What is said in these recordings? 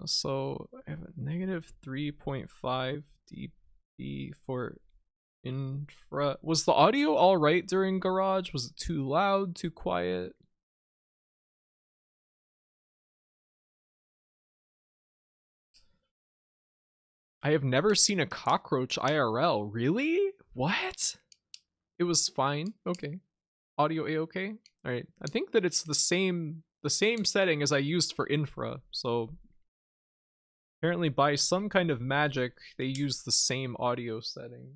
So I have a negative 3.5 dB for infra. Was the audio all right during garage? Was it too loud, too quiet? I have never seen a cockroach IRL. Really? What? It was fine. Okay. Audio a-okay. All right. I think that it's the same setting as I used for infra. So apparently by some kind of magic, they use the same audio setting.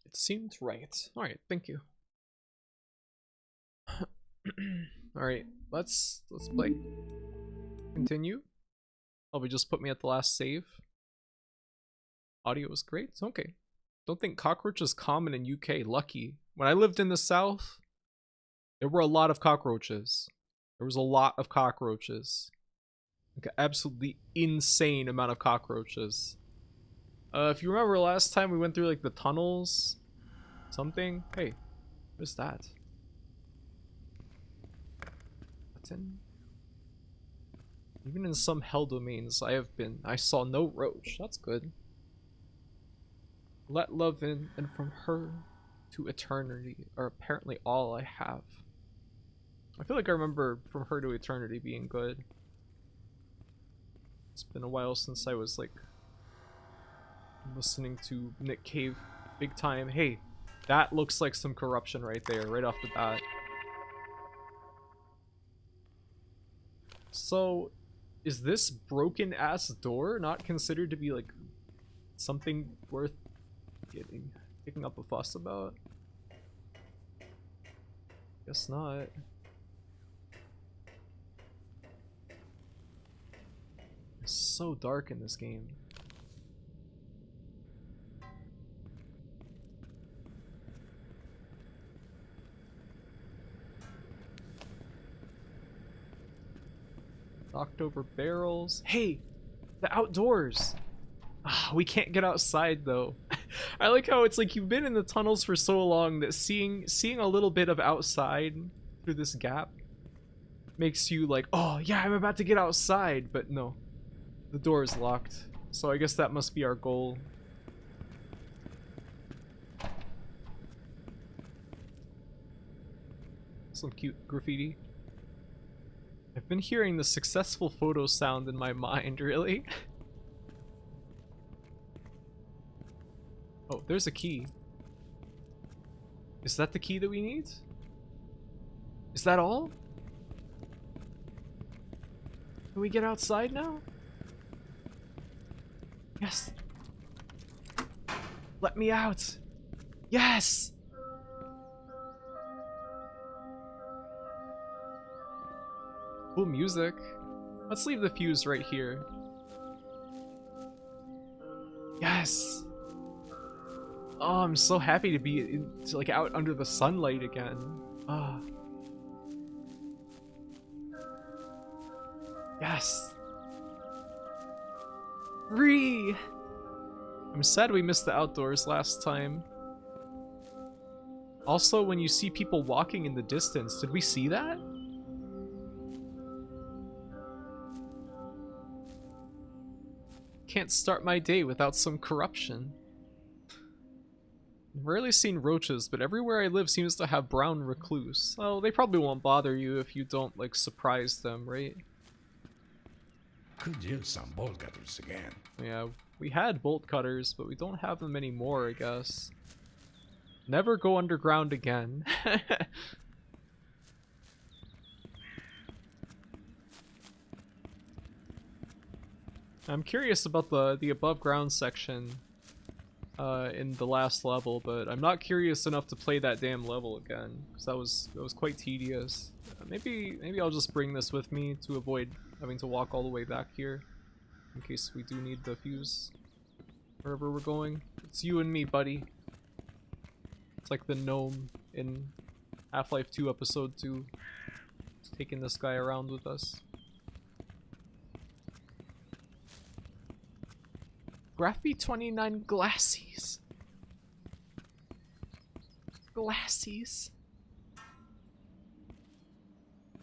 It seemed right. All right. Thank you. All right. Let's play. Continue. Probably just put me at the last save. Audio was great. Okay. Don't think cockroach is common in UK. Lucky. When I lived in the south, there were a lot of cockroaches. There was a lot of cockroaches. Like an absolutely insane amount of cockroaches. If you remember last time we went through like the tunnels, something. Hey, what is that? Button. Even in some hell domains I saw no roach. That's good. Let love in, and from her to eternity are apparently all I have. I feel like I remember From Her to Eternity being good. It's been a while since I was like listening to Nick Cave big time. Hey, that looks like some corruption right there, right off the bat. So, is this broken ass door not considered to be like something worth picking up a fuss about? Guess not. It's so dark in this game. Knocked over barrels. Hey, the outdoors. We can't get outside though. I like how it's like you've been in the tunnels for so long that seeing a little bit of outside through this gap makes you like, oh yeah, I'm about to get outside, but no, the door is locked. So I guess that must be our goal. Some cute graffiti. I've been hearing the successful photo sound in my mind, really? Oh, there's a key. Is that the key that we need? Is that all? Can we get outside now? Yes. Let me out. Yes! Cool music. Let's leave the fuse right here. Yes! Oh, I'm so happy to be like out under the sunlight again. Ah. Yes. Free! I'm sad we missed the outdoors last time. Also, when you see people walking in the distance, did we see that? Can't start my day without some corruption. I've rarely seen roaches, but everywhere I live seems to have brown recluse. Well, they probably won't bother you if you don't, like, surprise them, right? Could use some bolt cutters again. Yeah, we had bolt cutters, but we don't have them anymore, I guess. Never go underground again. I'm curious about the above ground section in the last level, but I'm not curious enough to play that damn level again, because that was quite tedious. Maybe I'll just bring this with me to avoid having to walk all the way back here, in case we do need the fuse wherever we're going. It's you and me, buddy. It's like the gnome in Half-Life 2 Episode 2. Just taking this guy around with us. Graphy 29 glassies. Glassies.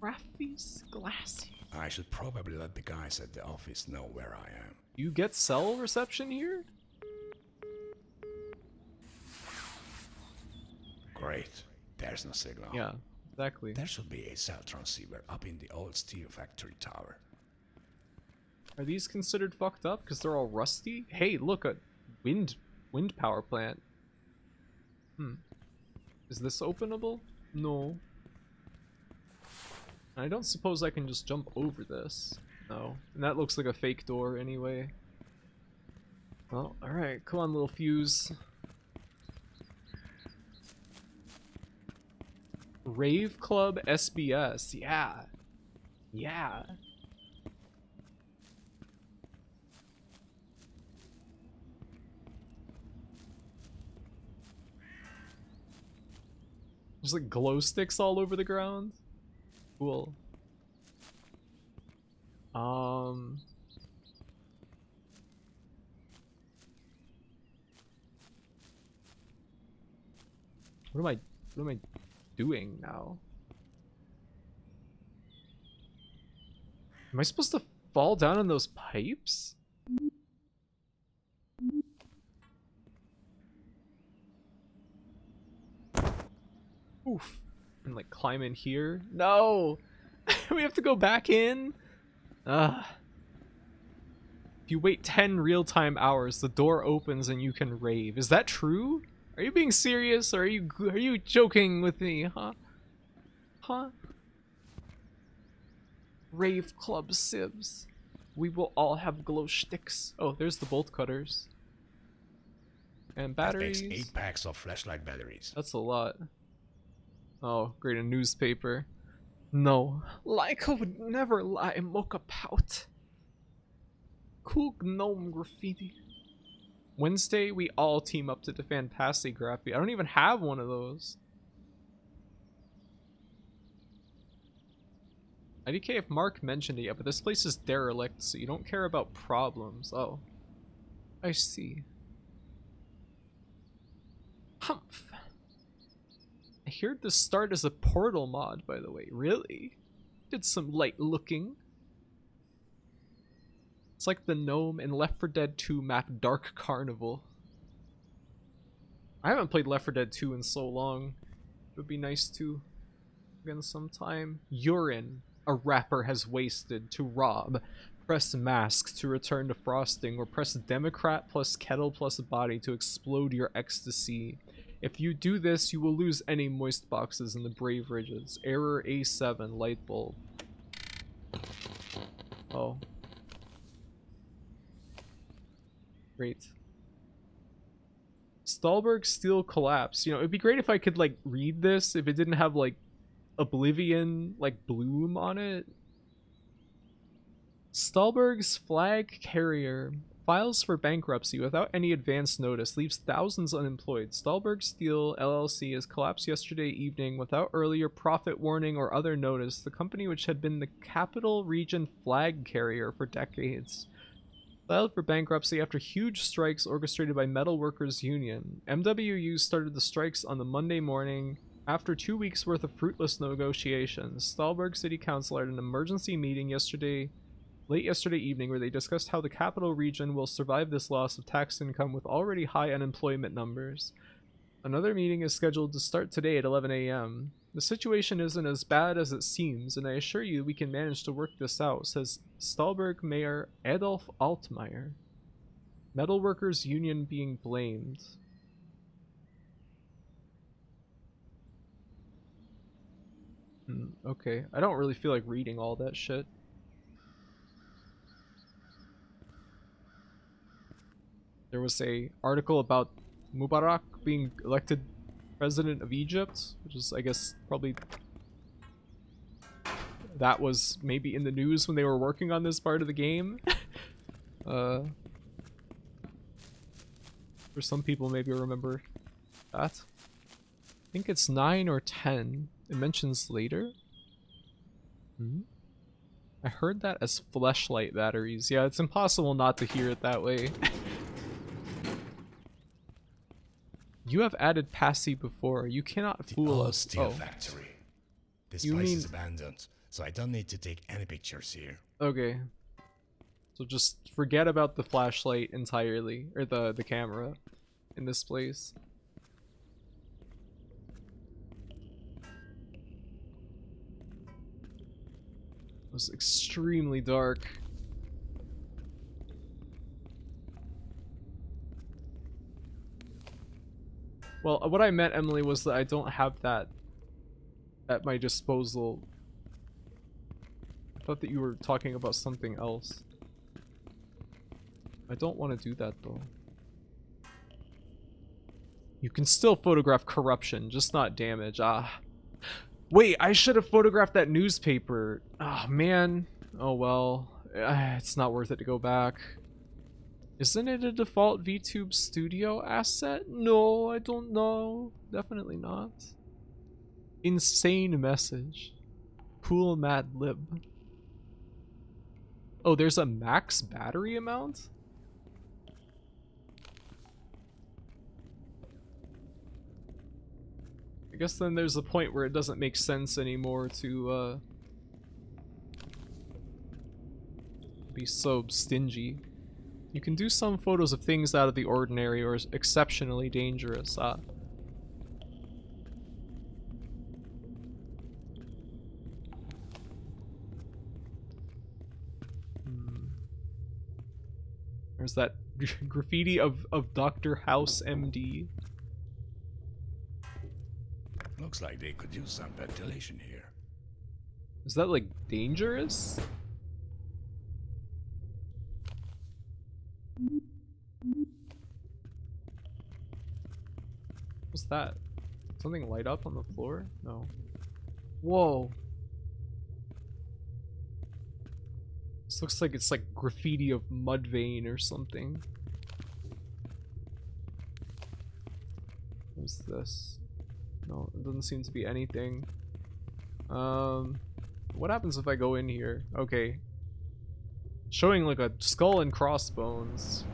Graphis glassy. I should probably let the guys at the office know where I am. You get cell reception here? Great. There's no signal. Yeah, exactly. There should be a cell transceiver up in the old steel factory tower. Are these considered fucked up because they're all rusty? Hey, look, a wind power plant. Is this openable? No. I don't suppose I can just jump over this. No. And that looks like a fake door anyway. Well, alright, come on, little fuse. Rave Club SBS. Yeah. Yeah. There's like glow sticks all over the ground. Cool. What am I doing now? Am I supposed to fall down in those pipes? Oof. And like climb in here? No! We have to go back in? Ugh. If you wait 10 real-time hours, the door opens and you can rave. Is that true? Are you being serious or are you joking with me, huh? Huh? Rave Club Sibs. We will all have glow sticks. Oh, there's the bolt cutters. And batteries. That makes 8 packs of flashlight batteries. That's a lot. Oh, great, a newspaper. No, Laika would never lie, mocha pout. Cool gnome graffiti. Wednesday, we all team up to defend Passy Graffiti. I don't even have one of those. IDK if Mark mentioned it yet, but this place is derelict, so you don't care about problems. Oh. I see. Humph. I heard this start as a Portal mod, by the way. Really? Did some light looking. It's like the gnome in Left 4 Dead 2 map Dark Carnival. I haven't played Left 4 Dead 2 in so long. It would be nice to again sometime. Urine. A rapper has wasted to rob. Press mask to return to frosting, or press Democrat plus kettle plus body to explode your ecstasy. If you do this, you will lose any moist boxes in the Brave Ridges. Error A7 light bulb. Oh. Great. Stahlberg steel collapse. You know, it'd be great if I could like read this if it didn't have like Oblivion like bloom on it. Stahlberg's flag carrier files for bankruptcy without any advance notice, leaves thousands unemployed. Stahlberg Steel LLC has collapsed yesterday evening without earlier profit warning or other notice. The company, which had been the Capital Region flag carrier for decades, filed for bankruptcy after huge strikes orchestrated by Metal Workers Union. MWU started the strikes on the Monday morning after 2 weeks worth of fruitless negotiations. Stahlberg City Council had an emergency meeting late yesterday evening where they discussed how the capital region will survive this loss of tax income with already high unemployment numbers. Another meeting is scheduled to start today at 11 a.m. The situation isn't as bad as it seems, and I assure you we can manage to work this out, says Stahlberg Mayor Adolf Altmaier. Metal Workers Union being blamed. Okay, I don't really feel like reading all that shit. There was a article about Mubarak being elected president of Egypt, which is, I guess, probably that was maybe in the news when they were working on this part of the game. For some people, maybe remember that. I think it's 9 or 10. It mentions later. I heard that as fleshlight batteries. Yeah, it's impossible not to hear it that way. You have added Passy before. You cannot fool us. Steel factory. This You place mean... is abandoned, so I don't need to take any pictures here. Okay. So just forget about the flashlight entirely, or the camera in this place. It was extremely dark. Well, what I meant, Emily, was that I don't have that at my disposal. I thought that you were talking about something else. I don't want to do that, though. You can still photograph corruption, just not damage. Ah. Wait, I should have photographed that newspaper. Oh, man. Oh, well. It's not worth it to go back. Isn't it a default VTube Studio asset? No, I don't know. Definitely not. Insane message. Cool Mad Lib. Oh, there's a max battery amount? I guess then there's a point where it doesn't make sense anymore to be so stingy. You can do some photos of things out of the ordinary or exceptionally dangerous. There's that graffiti of Dr. House MD. Looks like they could use some ventilation here. Is that like dangerous? What's that? Something light up on the floor? No. Whoa. This looks like it's like graffiti of Mudvayne or something. What's this? No, it doesn't seem to be anything. What happens if I go in here? Okay. Showing like a skull and crossbones.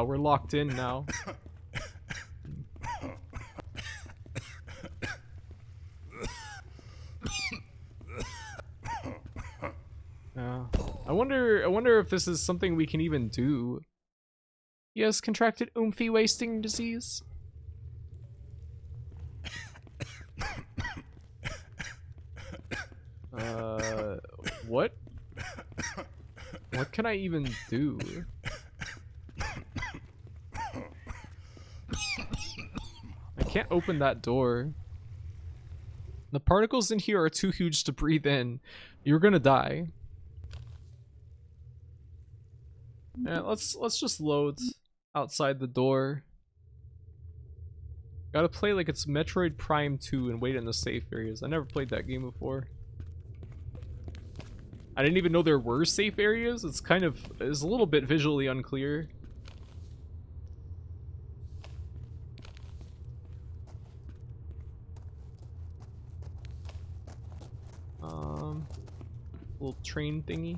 We're locked in now. Yeah. I wonder if this is something we can even do. He has contracted oomphy wasting disease. What? What can I even do? I can't open that door. The particles in here are too huge to breathe in. You're gonna die. Yeah, let's just load outside the door. Gotta play like it's Metroid Prime 2 and wait in the safe areas. I never played that game before. I didn't even know there were safe areas. It's a little bit visually unclear. Little train thingy.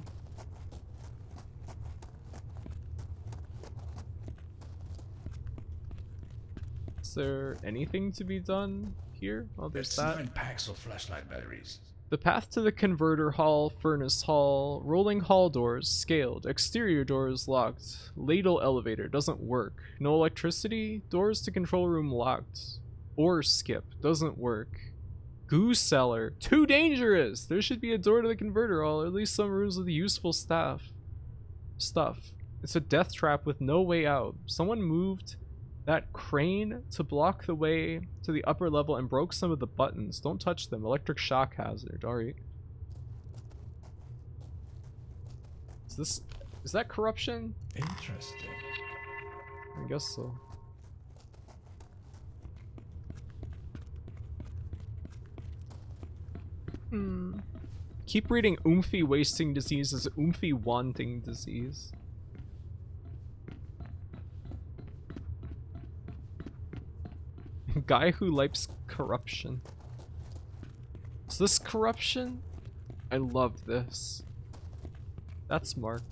Is there anything to be done here? Oh, there's that. 9 packs of flashlight batteries. The path to the converter hall, furnace hall, rolling hall doors, scaled, exterior doors locked, ladle elevator, doesn't work. No electricity, doors to control room locked. Ore skip, doesn't work. Goo cellar, too dangerous! There should be a door to the converter hall, or at least some rooms with useful stuff. It's a death trap with no way out. Someone moved that crane to block the way to the upper level and broke some of the buttons. Don't touch them. Electric shock hazard. Alright. Is that corruption? Interesting. I guess so. Keep reading Oomphy wasting disease as Oomphy wanting disease. Guy who likes corruption. Is this corruption? I love this. That's Mark.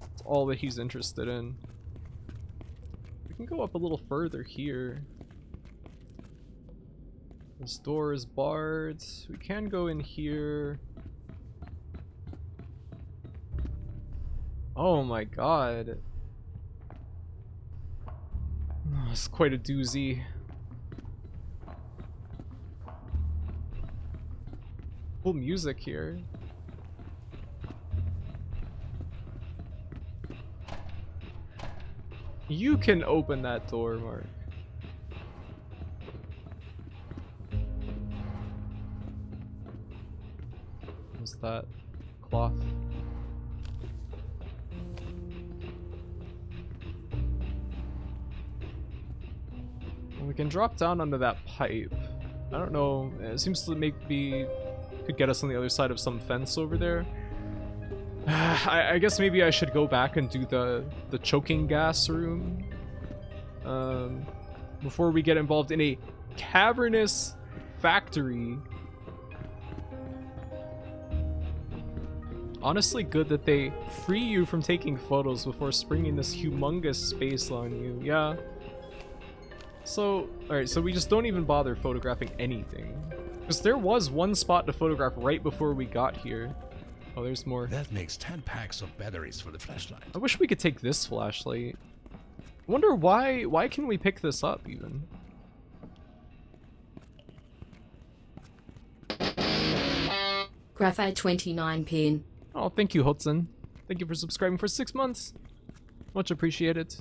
That's all that he's interested in. We can go up a little further here. This door is barred. We can go in here. Oh my god. Oh, it's quite a doozy. Cool music here. You can open that door, Mark. What's that? Cloth. We can drop down under that pipe. I don't know. It seems to maybe could get us on the other side of some fence over there. I guess maybe I should go back and do the choking gas room before we get involved in a cavernous factory. Honestly, good that they free you from taking photos before springing this humongous space on you. Yeah. So, alright, so we just don't even bother photographing anything. Because there was one spot to photograph right before we got here. Oh, there's more. That makes 10 packs of batteries for the flashlight. I wish we could take this flashlight. I wonder why can we pick this up even? Graphite 29 pin. Oh, thank you, Hudson. Thank you for subscribing for 6 months. Much appreciated.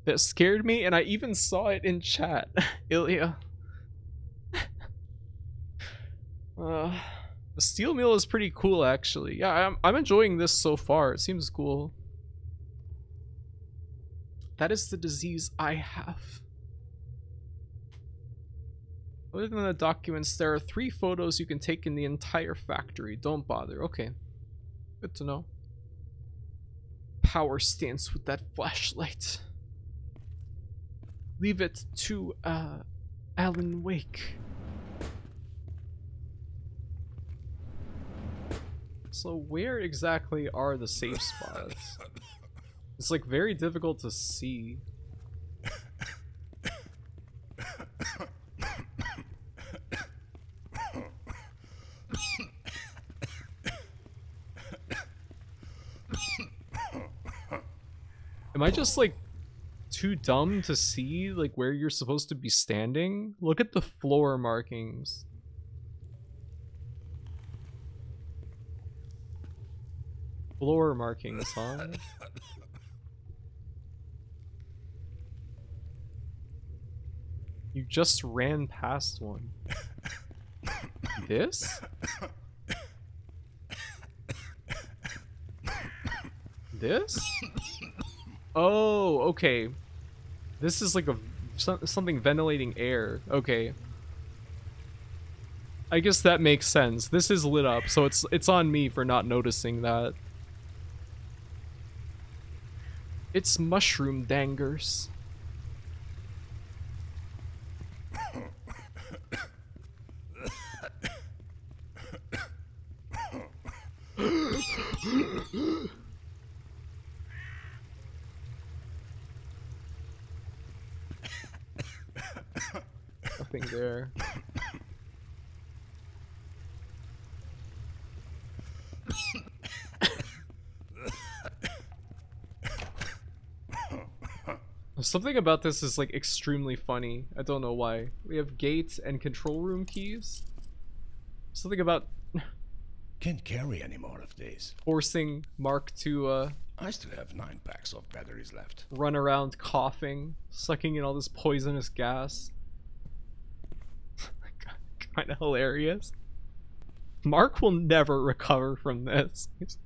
That scared me, and I even saw it in chat. Ilya. The steel mill is pretty cool, actually. Yeah, I'm enjoying this so far. It seems cool. That is the disease I have. Other than the documents, there are 3 photos you can take in the entire factory. Don't bother. Okay. Good to know. Power stance with that flashlight. Leave it to Alan Wake. So where exactly are the safe spots? It's like very difficult to see. Am I just like too dumb to see like where you're supposed to be standing? Look at the floor markings. Floor markings, huh? You just ran past one. This? This? Oh, okay. This is like a something ventilating air. Okay. I guess that makes sense. This is lit up, so it's on me for not noticing that. It's mushroom dangers. Nothing there. Something about this is like extremely funny. I don't know why. We have gate and control room keys. Something about Can't carry any more of these. forcing Mark to I still have 9 packs of batteries left. run around coughing, sucking in all this poisonous gas. Kind of hilarious. Mark will never recover from this. He's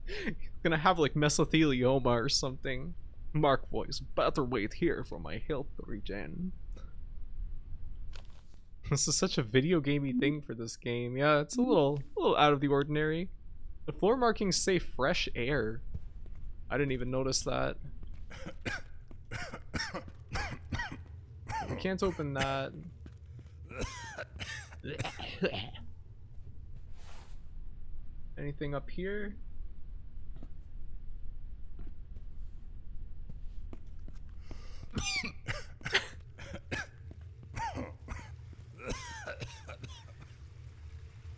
gonna have like mesothelioma or something. Mark voice, better wait here for my health to regen. This is such a video gamey thing for this game. Yeah, it's a little out of the ordinary. The floor markings say fresh air. I didn't even notice that. We can't open that. Anything up here?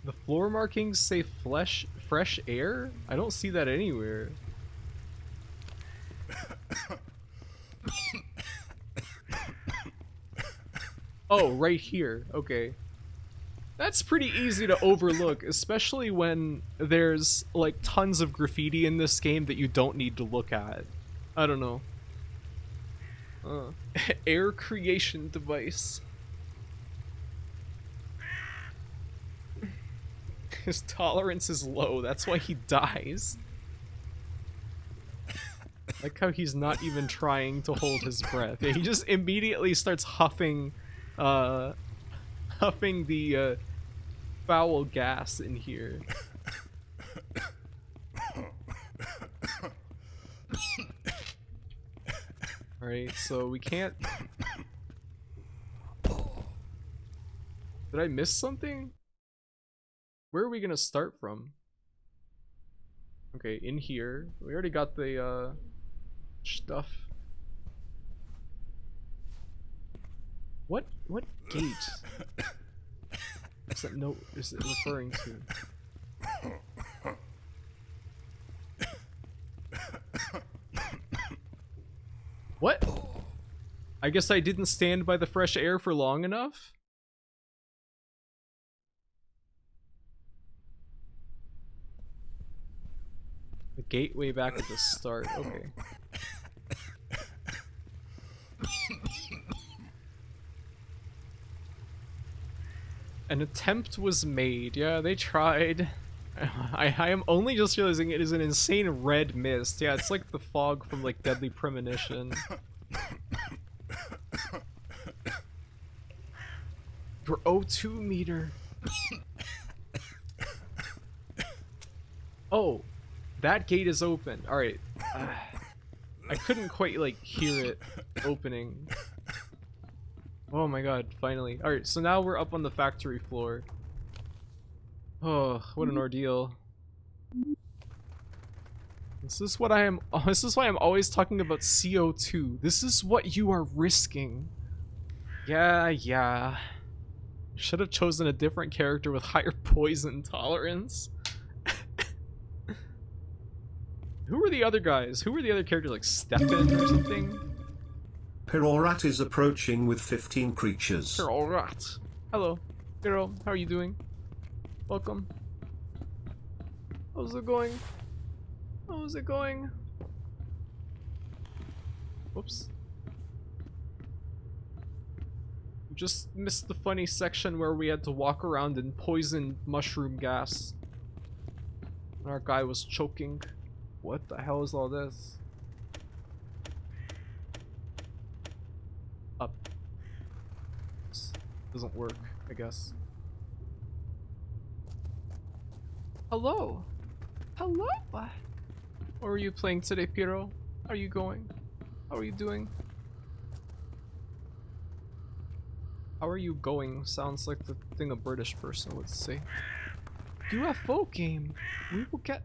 The floor markings say fresh air? I don't see that anywhere. Oh, right here. Okay. That's pretty easy to overlook, especially when there's like tons of graffiti in this game that you don't need to look at. I don't know. Air creation device. His tolerance is low, that's why he dies. Like how he's not even trying to hold his breath. Yeah, he just immediately starts huffing the foul gas in here. Alright, so we can't... Did I miss something? Where are we gonna start from? Okay, in here. We already got the stuff. What gate is that note is it referring to? What? I guess I didn't stand by the fresh air for long enough? The gateway back at the start, okay. An attempt was made. Yeah, they tried. I am only just realizing it is an insane red mist. Yeah, it's like the fog from like Deadly Premonition. Your O2 meter. Oh, that gate is open. All right. I couldn't quite like hear it opening. Oh my god, finally. Alright, so now we're up on the factory floor. Oh, what an ordeal. This is why I'm always talking about CO2. This is what you are risking. Yeah. Should have chosen a different character with higher poison tolerance. Who were the other guys? Who were the other characters, like Stefan or something? Pirorat is approaching with 15 creatures. Pirorat. Hello, Piro. How are you doing? Welcome. How's it going? How's it going? Whoops. Just missed the funny section where we had to walk around in poisoned mushroom gas. And our guy was choking. What the hell is all this? Up. This doesn't work, I guess. Hello. Hello. What are you playing today, Piro? How are you going? How are you doing? How are you going? Sounds like the thing a British person would say. UFO game. We will get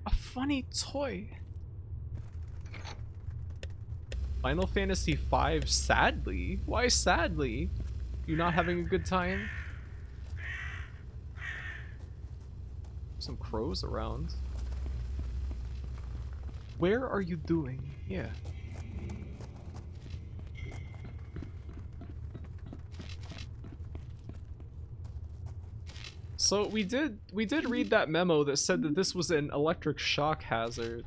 a funny toy. Final Fantasy V, sadly? Why sadly? You not having a good time? Some crows around. Where are you doing? Yeah. So we did read that memo that said that this was an electric shock hazard.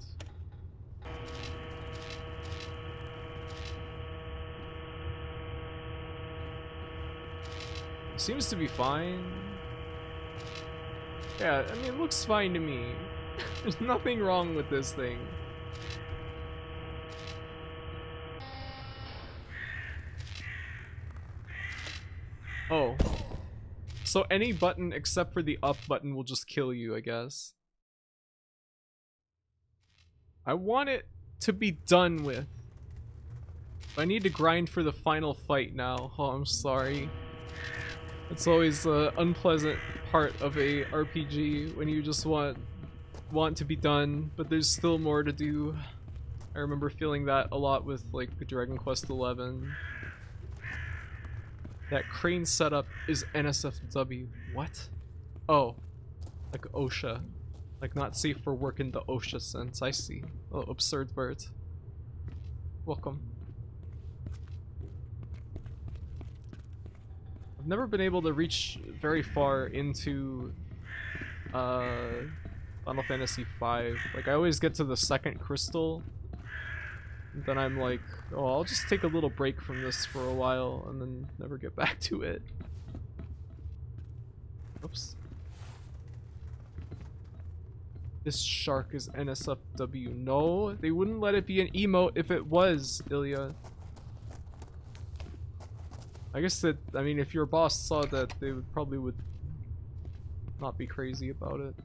Seems to be fine. Yeah, I mean, it looks fine to me. There's nothing wrong with this thing. Oh. So any button except for the up button will just kill you, I guess. I want it to be done with. I need to grind for the final fight now. Oh, I'm sorry. It's always an unpleasant part of a RPG when you just want to be done, but there's still more to do. I remember feeling that a lot with like Dragon Quest XI. That crane setup is NSFW. What? Oh, like OSHA. Like not safe for work in the OSHA sense. I see. Oh, absurd bird. Welcome. I've never been able to reach very far into Final Fantasy V. Like I always get to the second crystal, and then I'm like, oh, I'll just take a little break from this for a while and then never get back to it. Oops. This shark is NSFW. No, they wouldn't let it be an emote if it was, Ilya. I guess that, I mean, if your boss saw that, they would probably not be crazy about it.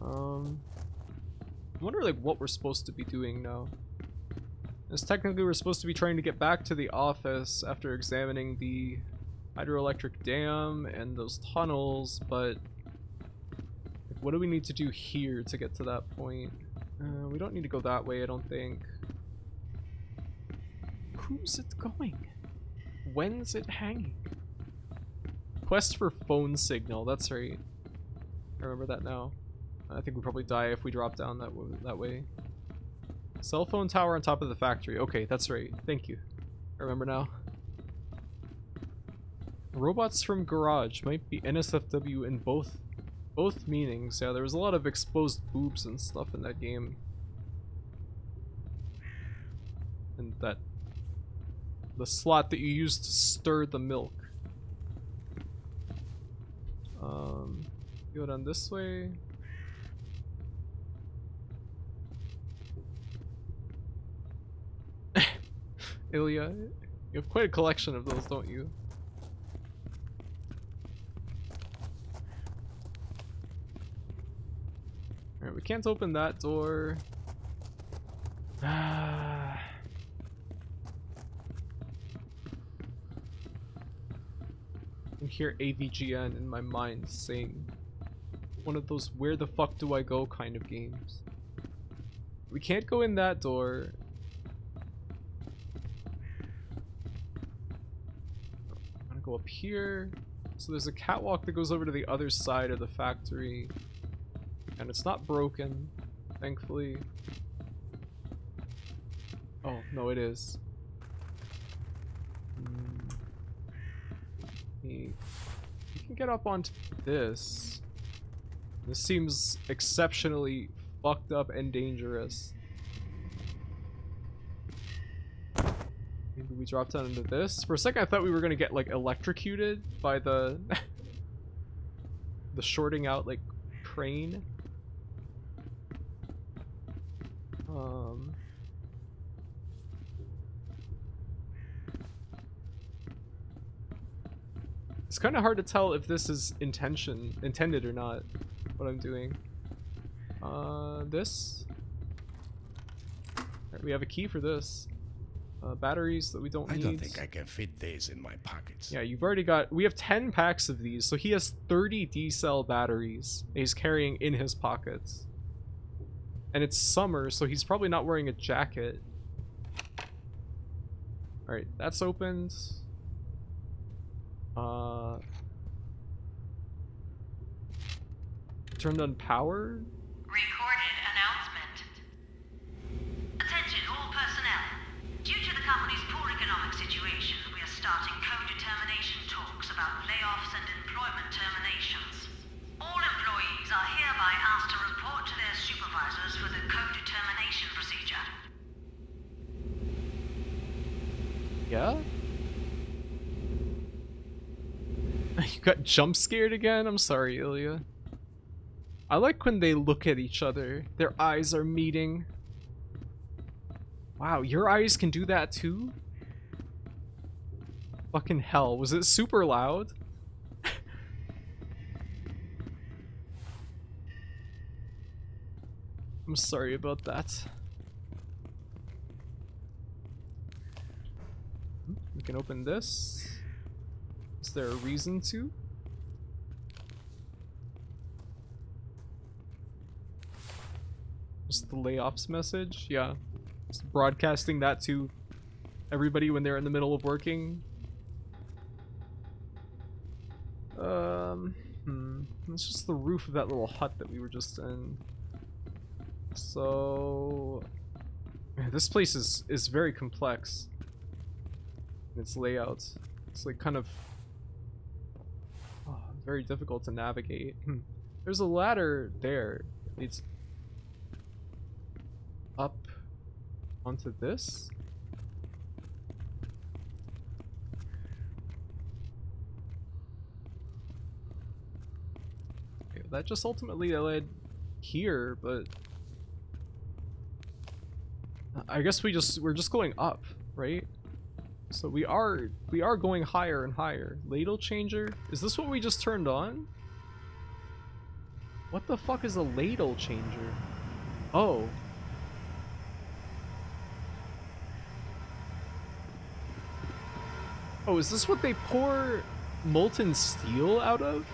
I wonder like what we're supposed to be doing now. As technically we're supposed to be trying to get back to the office after examining the hydroelectric dam and those tunnels, but like, what do we need to do here to get to that point? We don't need to go that way, I don't think. Who's it going? When's it hanging? Quest for phone signal, that's right. I remember that now. I think we'd probably die if we drop down that way. Cell phone tower on top of the factory. Okay, that's right. Thank you. I remember now. Robots from garage might be NSFW in both meanings. Yeah, there was a lot of exposed boobs and stuff in that game. And the slot that you used to stir the milk. Go down this way. Ilya, you have quite a collection of those, don't you? Alright, we can't open that door. I can hear AVGN in my mind saying one of those where the fuck do I go kind of games. We can't go in that door. I'm gonna go up here. So there's a catwalk that goes over to the other side of the factory. And it's not broken, thankfully. Oh, no it is. You can get up onto this. This seems exceptionally fucked up and dangerous. Maybe we drop down into this. For a second I thought we were gonna get like electrocuted by the the shorting out like train. It's kind of hard to tell if this is intended or not, what I'm doing. This. Right, we have a key for this. Batteries that we don't need. I don't think I can fit these in my pockets. Yeah, you've already got... We have 10 packs of these, so he has 30 D-cell batteries he's carrying in his pockets. And it's summer, so he's probably not wearing a jacket. Alright, that's opened. Turned on power? Recorded announcement. Attention all personnel. Due to the company's poor economic situation, we are starting co-determination talks about layoffs and employment terminations. All employees are hereby asked to report to their supervisors for the co-determination procedure. Yeah? You got jump scared again? I'm sorry, Ilya. I like when they look at each other. Their eyes are meeting. Wow, your eyes can do that too? Fucking hell, was it super loud? I'm sorry about that. We can open this. Is there a reason to? Just the layoffs message? Yeah. Just broadcasting that to everybody when they're in the middle of working. It's just the roof of that little hut that we were just in. So man, this place is very complex in its layout. It's like kind of very difficult to navigate. There's a ladder there. It leads up onto this. Okay, that just ultimately led here, but I guess we're just going up, right? So we are going higher and higher. Ladle changer? Is this what we just turned on? What the fuck is a ladle changer? Oh. Oh, is this what they pour molten steel out of?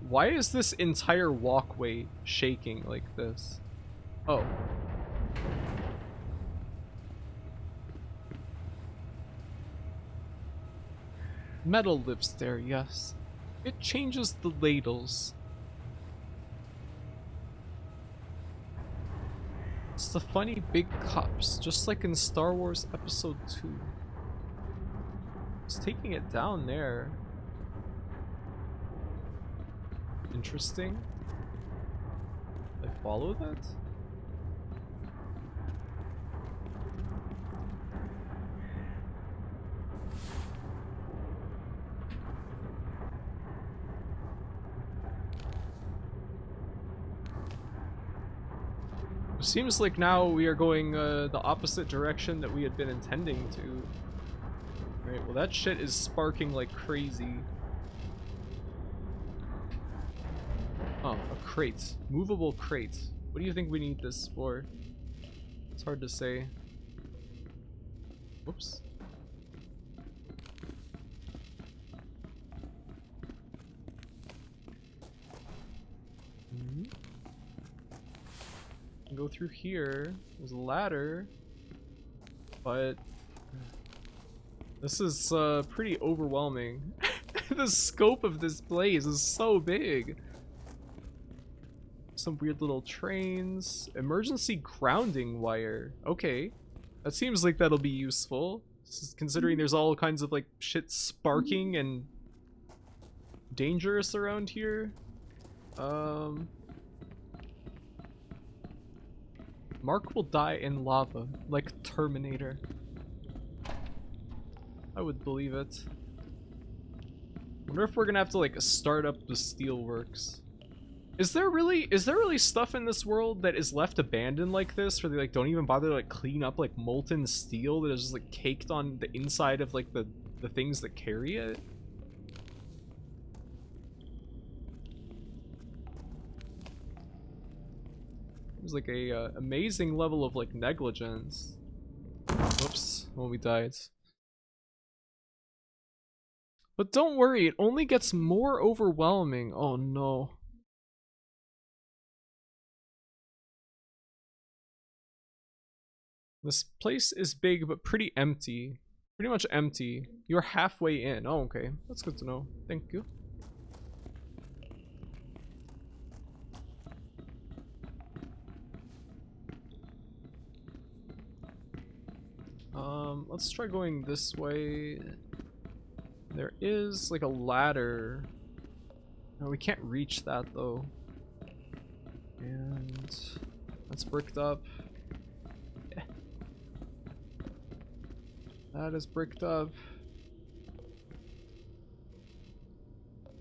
Why is this entire walkway shaking like this? Oh. Metal lives there, yes. It changes the ladles. It's the funny big cups, just like in Star Wars Episode 2. It's taking it down there. Interesting. I follow that? It seems like now we are going the opposite direction that we had been intending to. Right, well that shit is sparking like crazy. Oh, a crate. Movable crate. What do you think we need this for? It's hard to say. Whoops. Go through here. There's a ladder. But this is pretty overwhelming. The scope of this place is so big. Some weird little trains. Emergency grounding wire. Okay. That seems like that'll be useful. Considering there's all kinds of like shit sparking and dangerous around here. Mark will die in lava, like Terminator. I would believe it. Wonder if we're gonna have to like start up the steelworks. Is there really stuff in this world that is left abandoned like this, where they like don't even bother to like clean up like molten steel that is just like caked on the inside of like the things that carry it? There's like a amazing level of like negligence. Whoops, when we died. But don't worry, it only gets more overwhelming. Oh no. This place is big but pretty empty. Pretty much empty. You're halfway in. Oh, okay. That's good to know. Thank you. Let's try going this way. There is like a ladder. No, we can't reach that though. And that's bricked up. Yeah. That is bricked up.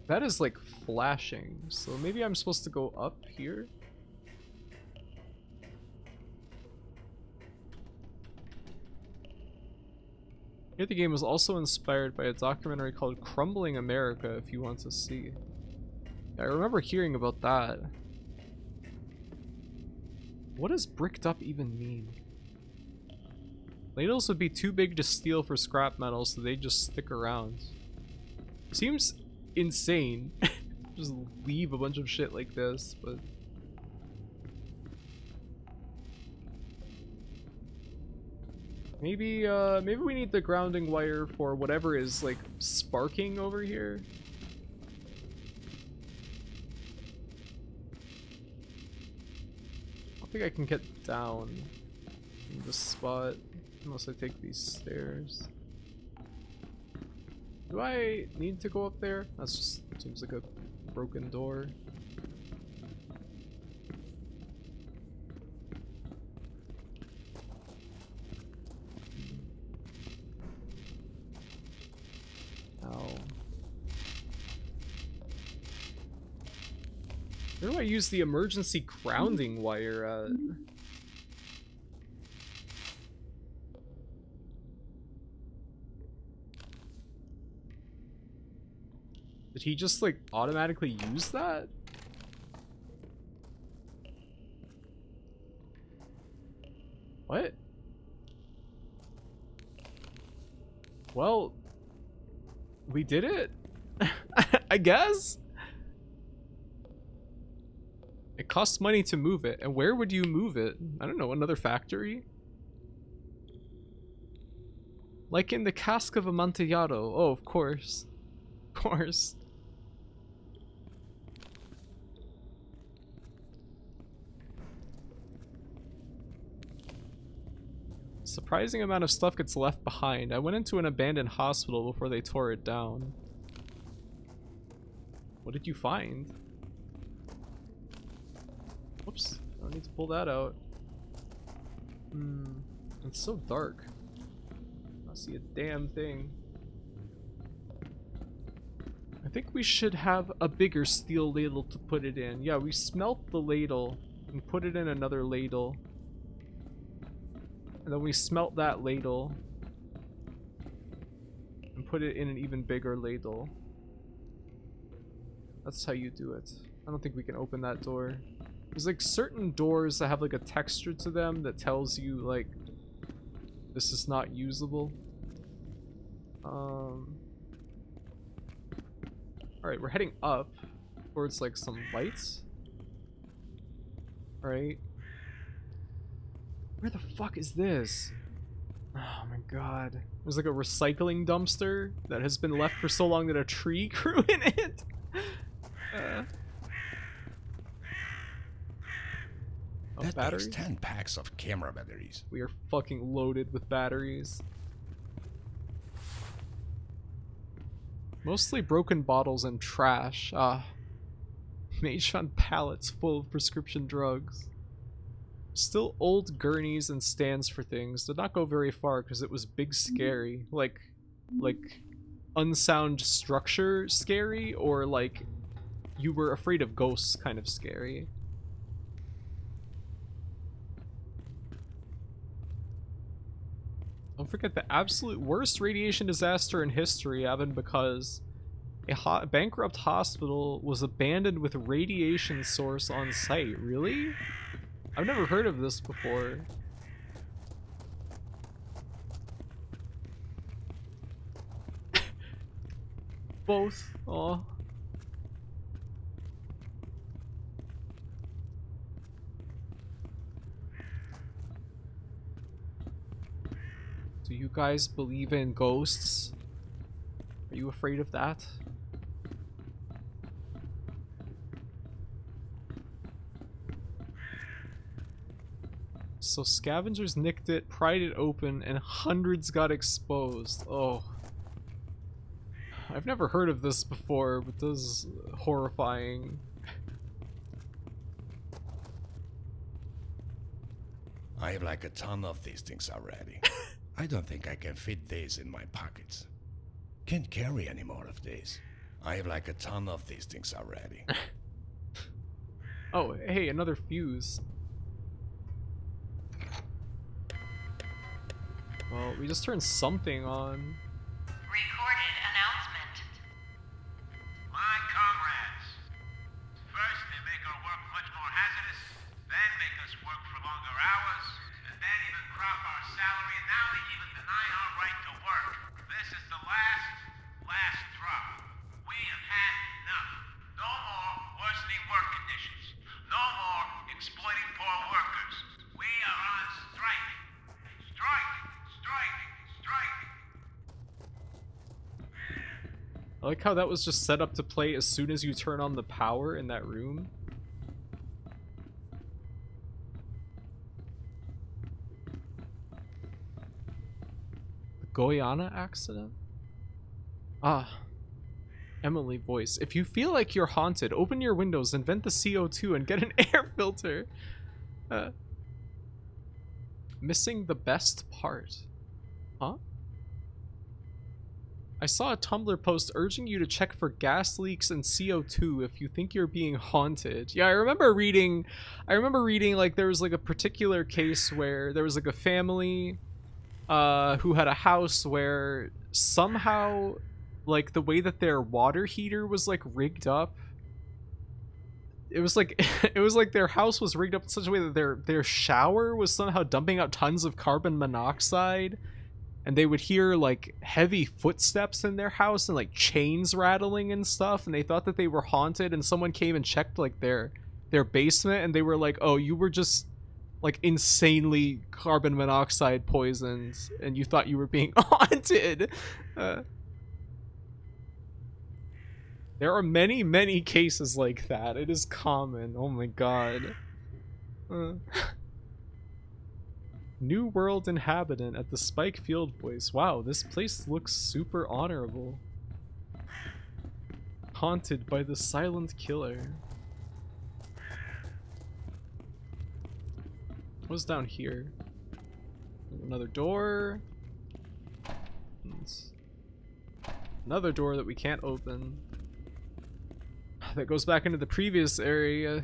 That is like flashing, so maybe I'm supposed to go up here? Here the game was also inspired by a documentary called Crumbling America, if you want to see. I remember hearing about that. What does bricked up even mean? Ladles would be too big to steal for scrap metal, so they just stick around. Seems insane. Just leave a bunch of shit like this, but maybe maybe we need the grounding wire for whatever is like sparking over here. I don't think I can get down in this spot unless I take these stairs. Do I need to go up there? That just seems like a broken door. Ow. Where do I use the emergency grounding wire at? Did he just like automatically use that? What? Well, we did it. I guess. It costs money to move it, and where would you move it? I don't know, another factory? Like in the cask of Amontillado. Oh, of course. Of course. Surprising amount of stuff gets left behind. I went into an abandoned hospital before they tore it down. What did you find? Whoops, I don't need to pull that out. It's so dark. I don't see a damn thing. I think we should have a bigger steel ladle to put it in. Yeah, we smelt the ladle and put it in another ladle. And then we smelt that ladle and put it in an even bigger ladle. That's how you do it. I don't think we can open that door. There's like certain doors that have like a texture to them that tells you like this is not usable. Alright, we're heading up towards like some lights. Alright. Where the fuck is this? Oh my god. There's like a recycling dumpster that has been left for so long that a tree grew in it. That battery? makes 10 packs of camera batteries. We are fucking loaded with batteries. Mostly broken bottles and trash. Mage found pallets full of prescription drugs. Still old gurneys and stands for things. Did not go very far because it was big scary. Like unsound structure scary, or like you were afraid of ghosts kind of scary. Don't forget the absolute worst radiation disaster in history happened because a bankrupt hospital was abandoned with a radiation source on site. Really? I've never heard of this before. Both. Aw. Do you guys believe in ghosts? Are you afraid of that? So scavengers nicked it, pried it open, and hundreds got exposed. Oh. I've never heard of this before, but this is horrifying. I have like a ton of these things already. I don't think I can fit these in my pockets. Can't carry any more of these. I have like a ton of these things already. Oh, hey, another fuse. Well, we just turned something on. Recorded announcement. My comrades, first they make our work much more hazardous, then make us work for longer hours, and then even crop our salary, and now they even deny our right to work. This is the last drop. We have had enough. No more worsening work conditions. No more exploiting poor workers. We are on strike. Strike! Strike! Strike! I like how that was just set up to play as soon as you turn on the power in that room. The Guyana accident? Ah. Emily voice. If you feel like you're haunted, open your windows and vent the CO2 and get an air filter. Missing the best part. Huh? I saw a Tumblr post urging you to check for gas leaks and CO2 if you think you're being haunted. Yeah, I remember reading like there was like a particular case where there was like a family who had a house where somehow like the way that their water heater was like rigged up, it was like their house was rigged up in such a way that their shower was somehow dumping out tons of carbon monoxide, and they would hear like heavy footsteps in their house and like chains rattling and stuff, and they thought that they were haunted, and someone came and checked like their basement, and they were like, oh, you were just like insanely carbon monoxide poisoned and you thought you were being haunted. There are many cases like that. It is common. Oh my god. New World inhabitant at the Spike Field voice. Wow, this place looks super honorable. Haunted by the silent killer. What's down here? Another door. Another door that we can't open. That goes back into the previous area.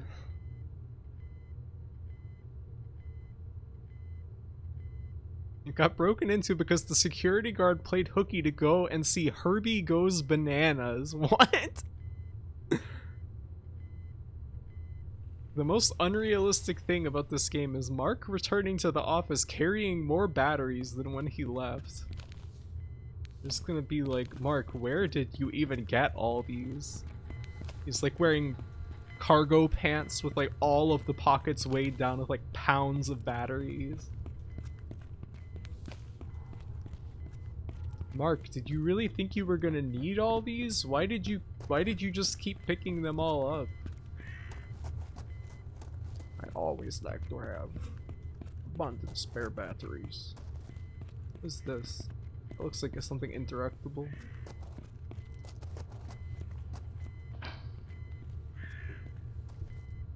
It got broken into because the security guard played hooky to go and see Herbie Goes Bananas. What? The most unrealistic thing about this game is Mark returning to the office carrying more batteries than when he left. It's gonna be like, Mark, where did you even get all these? He's like wearing cargo pants with like all of the pockets weighed down with like pounds of batteries. Mark, did you really think you were gonna need all these? Why did you just keep picking them all up? I always like to have abundant spare batteries. What is this? It looks like it's something interactable.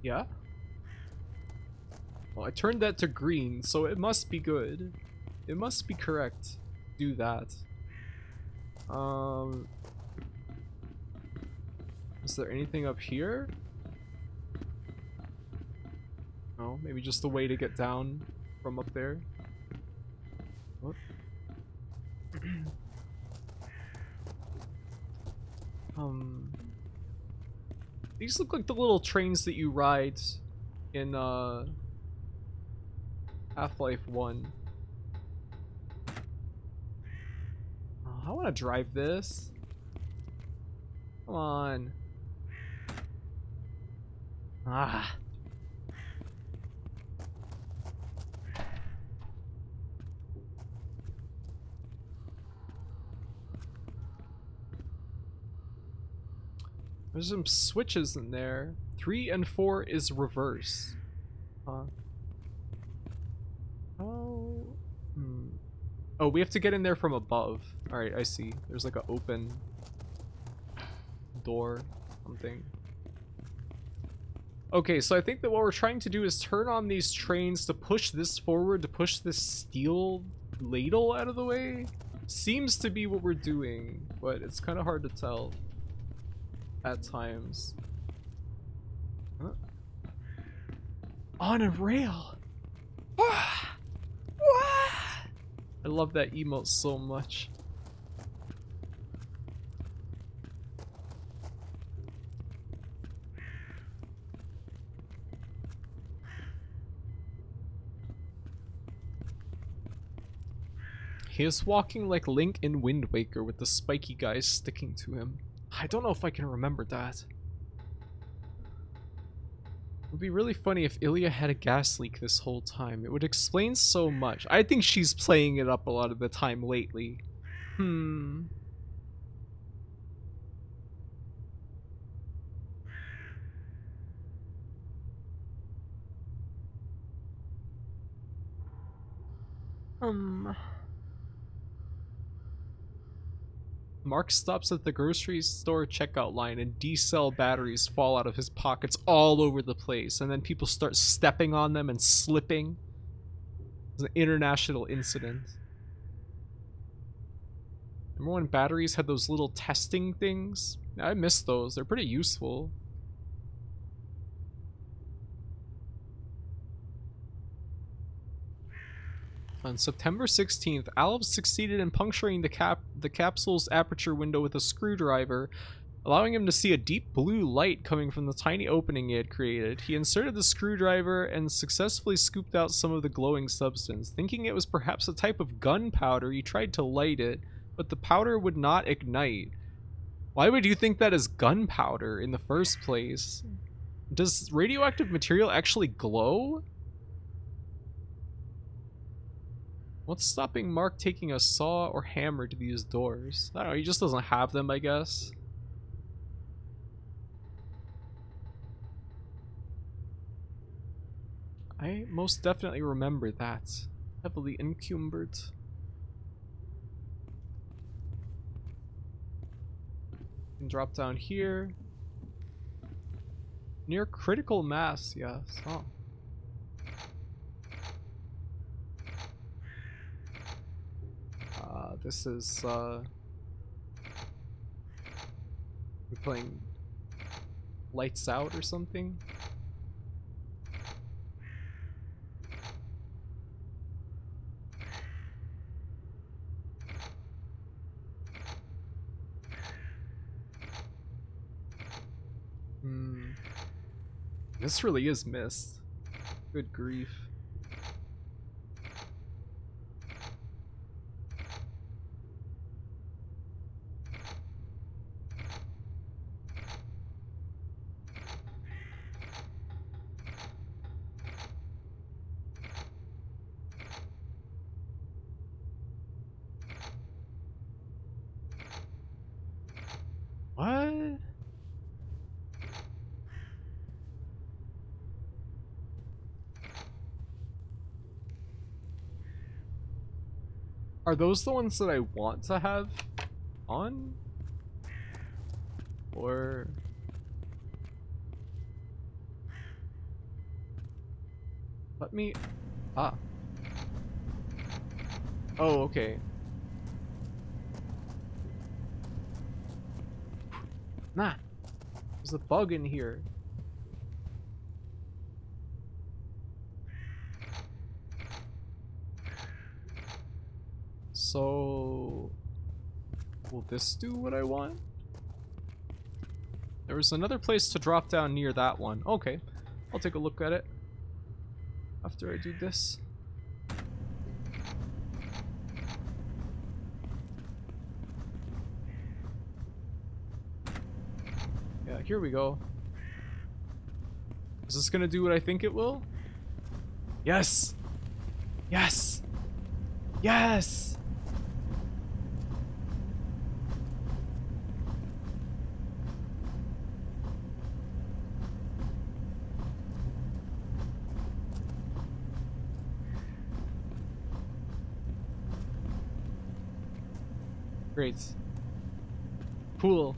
Yeah? Well, I turned that to green, so it must be good. It must be correct. Do that. Is there anything up here? Oh, maybe just a way to get down from up there. What? These look like the little trains that you ride in Half-Life 1. Oh, I want to drive this. Come on. Ah. There's some switches in there. 3 and 4 is reverse. Huh. Oh. Oh, we have to get in there from above. Alright, I see. There's like an open door, something. Okay, so I think that what we're trying to do is turn on these trains to push this forward, to push this steel ladle out of the way. Seems to be what we're doing, but it's kind of hard to tell at times. Huh? On a rail. I love that emote so much. He is walking like Link in Wind Waker with the spiky guys sticking to him. I don't know if I can remember that. It would be really funny if Ilya had a gas leak this whole time. It would explain so much. I think she's playing it up a lot of the time lately. Mark stops at the grocery store checkout line and D-cell batteries fall out of his pockets all over the place, and then people start stepping on them and slipping. It's an international incident. Remember when batteries had those little testing things? I miss those. They're pretty useful. On September 16th, Alv succeeded in puncturing the capsule's aperture window with a screwdriver, allowing him to see a deep blue light coming from the tiny opening he had created. He inserted the screwdriver and successfully scooped out some of the glowing substance. Thinking it was perhaps a type of gunpowder, he tried to light it, but the powder would not ignite. Why would you think that is gunpowder in the first place? Does radioactive material actually glow? What's stopping Mark taking a saw or hammer to these doors? I don't know, he just doesn't have them, I guess. I most definitely remember that. Heavily encumbered. Can drop down here. Near critical mass, yes. Oh. This is, we're playing Lights Out or something? This really is missed. Good grief. What? Are those the ones that I want to have on? Or... Let me... Ah. Oh, okay. Nah. There's a bug in here. So... Will this do what I want? There was another place to drop down near that one. Okay. I'll take a look at it after I do this. Yeah, here we go. Is this gonna do what I think it will? Yes! Yes! Yes! Great. Cool.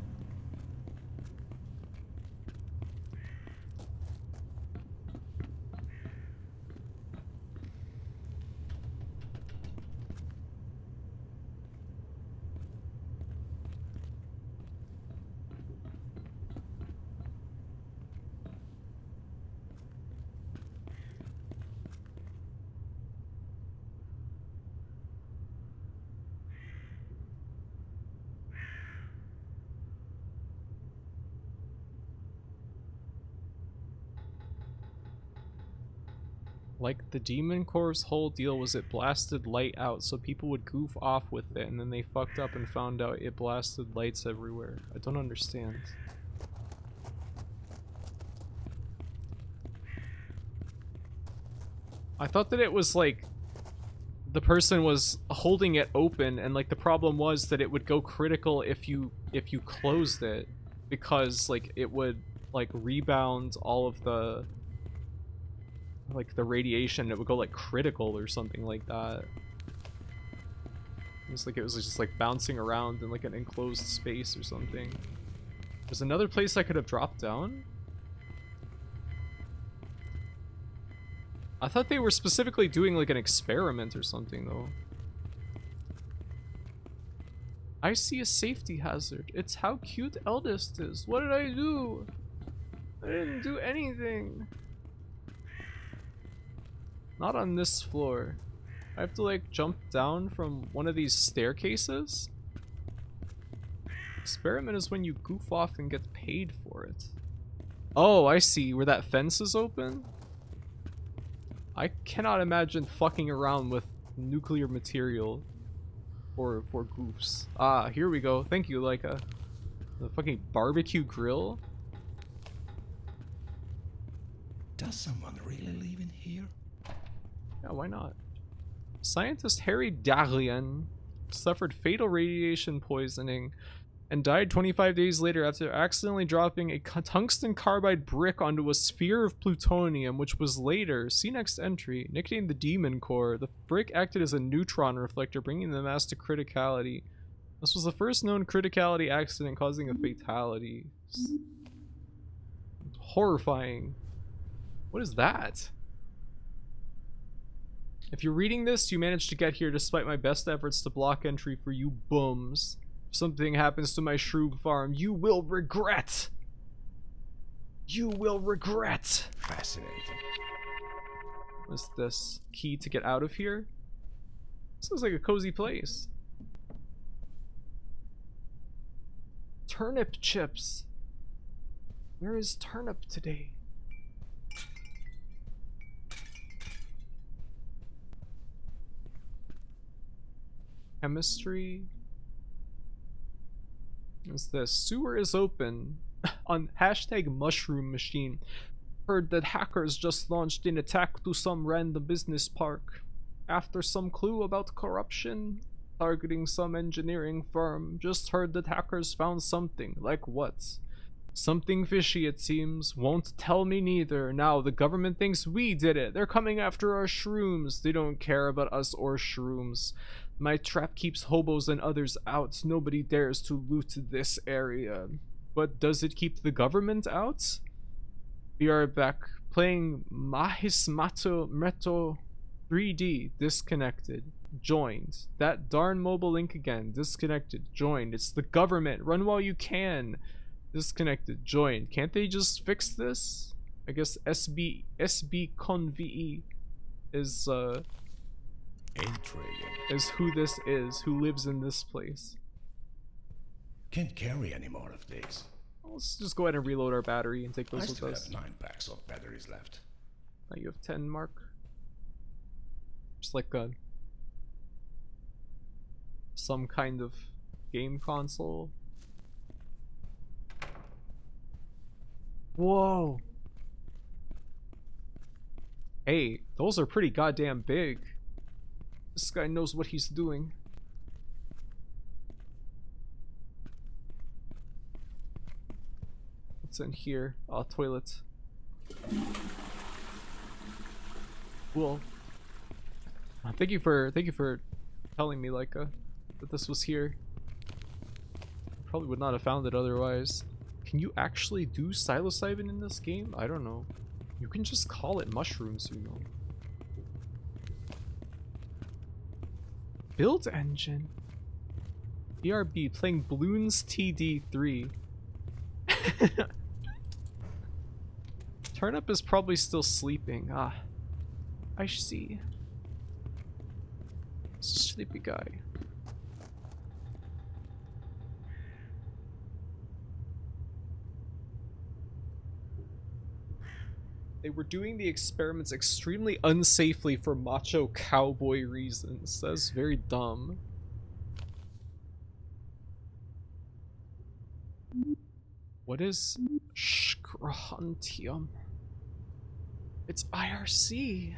Like the Demon Core's whole deal was it blasted light out so people would goof off with it, and then they fucked up and found out it blasted lights everywhere. I don't understand. I thought that it was like the person was holding it open, and like the problem was that it would go critical if you closed it, because like it would like rebound all of the like the radiation. It would go like critical or something like that. It's like it was just like bouncing around in like an enclosed space or something. There's another place I could have dropped down. I thought they were specifically doing like an experiment or something though. I see a safety hazard. It's how cute Eldest is. What did I do? I didn't do anything. Not on this floor. I have to like jump down from one of these staircases? Experiment is when you goof off and get paid for it. Oh, I see. Where that fence is open? I cannot imagine fucking around with nuclear material for goofs. Ah, here we go. Thank you, Leica. The fucking barbecue grill? Does someone really live in here? Yeah, why not? Scientist Harry Daglian suffered fatal radiation poisoning and died 25 days later after accidentally dropping a tungsten carbide brick onto a sphere of plutonium, which was later, see next entry, nicknamed the Demon Core. The brick acted as a neutron reflector, bringing the mass to criticality. This was the first known criticality accident causing a fatality. Horrifying. What is that? If you're reading this, you managed to get here despite my best efforts to block entry for you bums. If something happens to my shroom farm, you will regret. You will regret. Fascinating. What's this? Key to get out of here? This looks like a cozy place. Turnip chips. Where is Turnip today? Chemistry. What's this? Sewer is open on hashtag mushroom machine. Heard that hackers just launched an attack to some random business park. After some clue about corruption, targeting some engineering firm. Just heard that hackers found something. Like what? Something fishy, it seems. Won't tell me neither. Now the government thinks we did it. They're coming after our shrooms. They don't care about us or shrooms. My trap keeps hobos and others out. Nobody dares to loot this area. But does it keep the government out? We are back playing Mahismato Meto 3D. Disconnected. Joined. That darn mobile link again. Disconnected. Joined. It's the government. Run while you can. Disconnected. Joined. Can't they just fix this? I guess SB Conve is Intriguing. is who this is, who lives in this place. Can't carry any more of these. Let's just go ahead and reload our battery and take I those with still us. have 9 packs of batteries left. Now you have 10, Mark. Just like some kind of game console. Whoa. Hey, those are pretty goddamn big. This guy knows what he's doing. What's in here? Oh, toilet. Cool. Thank you for telling me, Leica, that this was here. I probably would not have found it otherwise. Can you actually do psilocybin in this game? I don't know. You can just call it mushrooms, you know. Build engine. BRB playing Bloons TD3. Turnip is probably still sleeping. Ah, I see. Sleepy guy. They were doing the experiments extremely unsafely for macho cowboy reasons. That's very dumb. What is Scrohantium? It's IRC.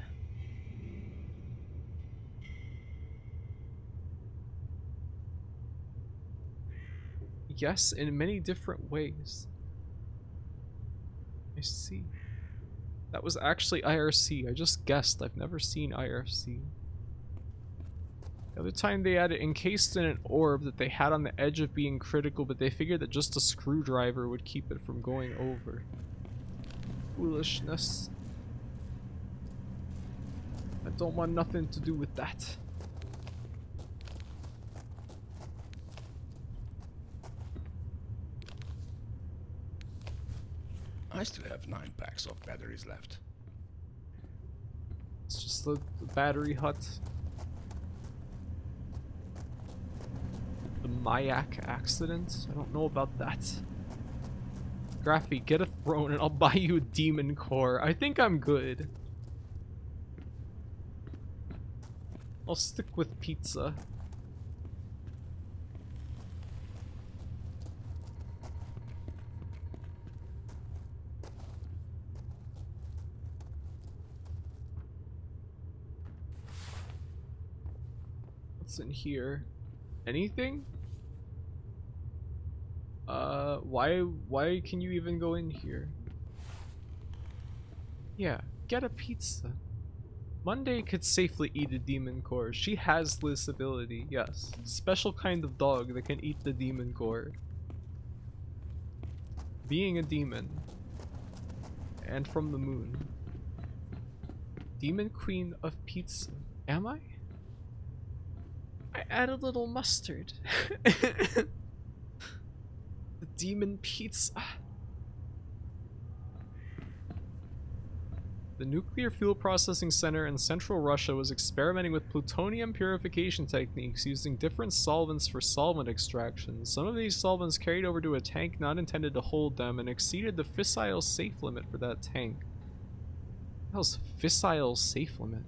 Yes, in many different ways. I see. That was actually IRC. I just guessed. I've never seen IRC. The other time they had it encased in an orb that they had on the edge of being critical, but they figured that just a screwdriver would keep it from going over. Foolishness. I don't want nothing to do with that. I still have 9 packs of batteries left. It's just the battery hut. The Mayak accident? I don't know about that. Graffy, get a throne and I'll buy you a demon core. I think I'm good. I'll stick with pizza. What's in here? Anything? Why can you even go in here? Yeah, get a pizza. Monday could safely eat a demon core. She has this ability, yes. Special kind of dog that can eat the demon core. Being a demon. And from the moon. Demon queen of pizza. Am I? I add a little mustard. The demon pizza. The Nuclear Fuel Processing Center in central Russia was experimenting with plutonium purification techniques using different solvents for solvent extraction. Some of these solvents carried over to a tank not intended to hold them and exceeded the fissile safe limit for that tank. What the hell's fissile safe limit?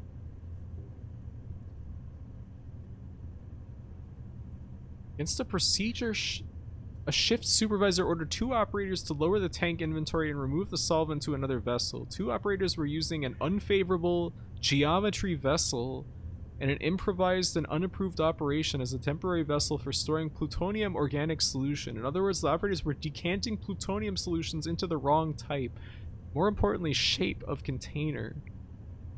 Against a procedure, a shift supervisor ordered 2 operators to lower the tank inventory and remove the solvent to another vessel. 2 operators were using an unfavorable geometry vessel and an improvised and unapproved operation as a temporary vessel for storing plutonium organic solution. In other words, the operators were decanting plutonium solutions into the wrong type, more importantly, shape of container.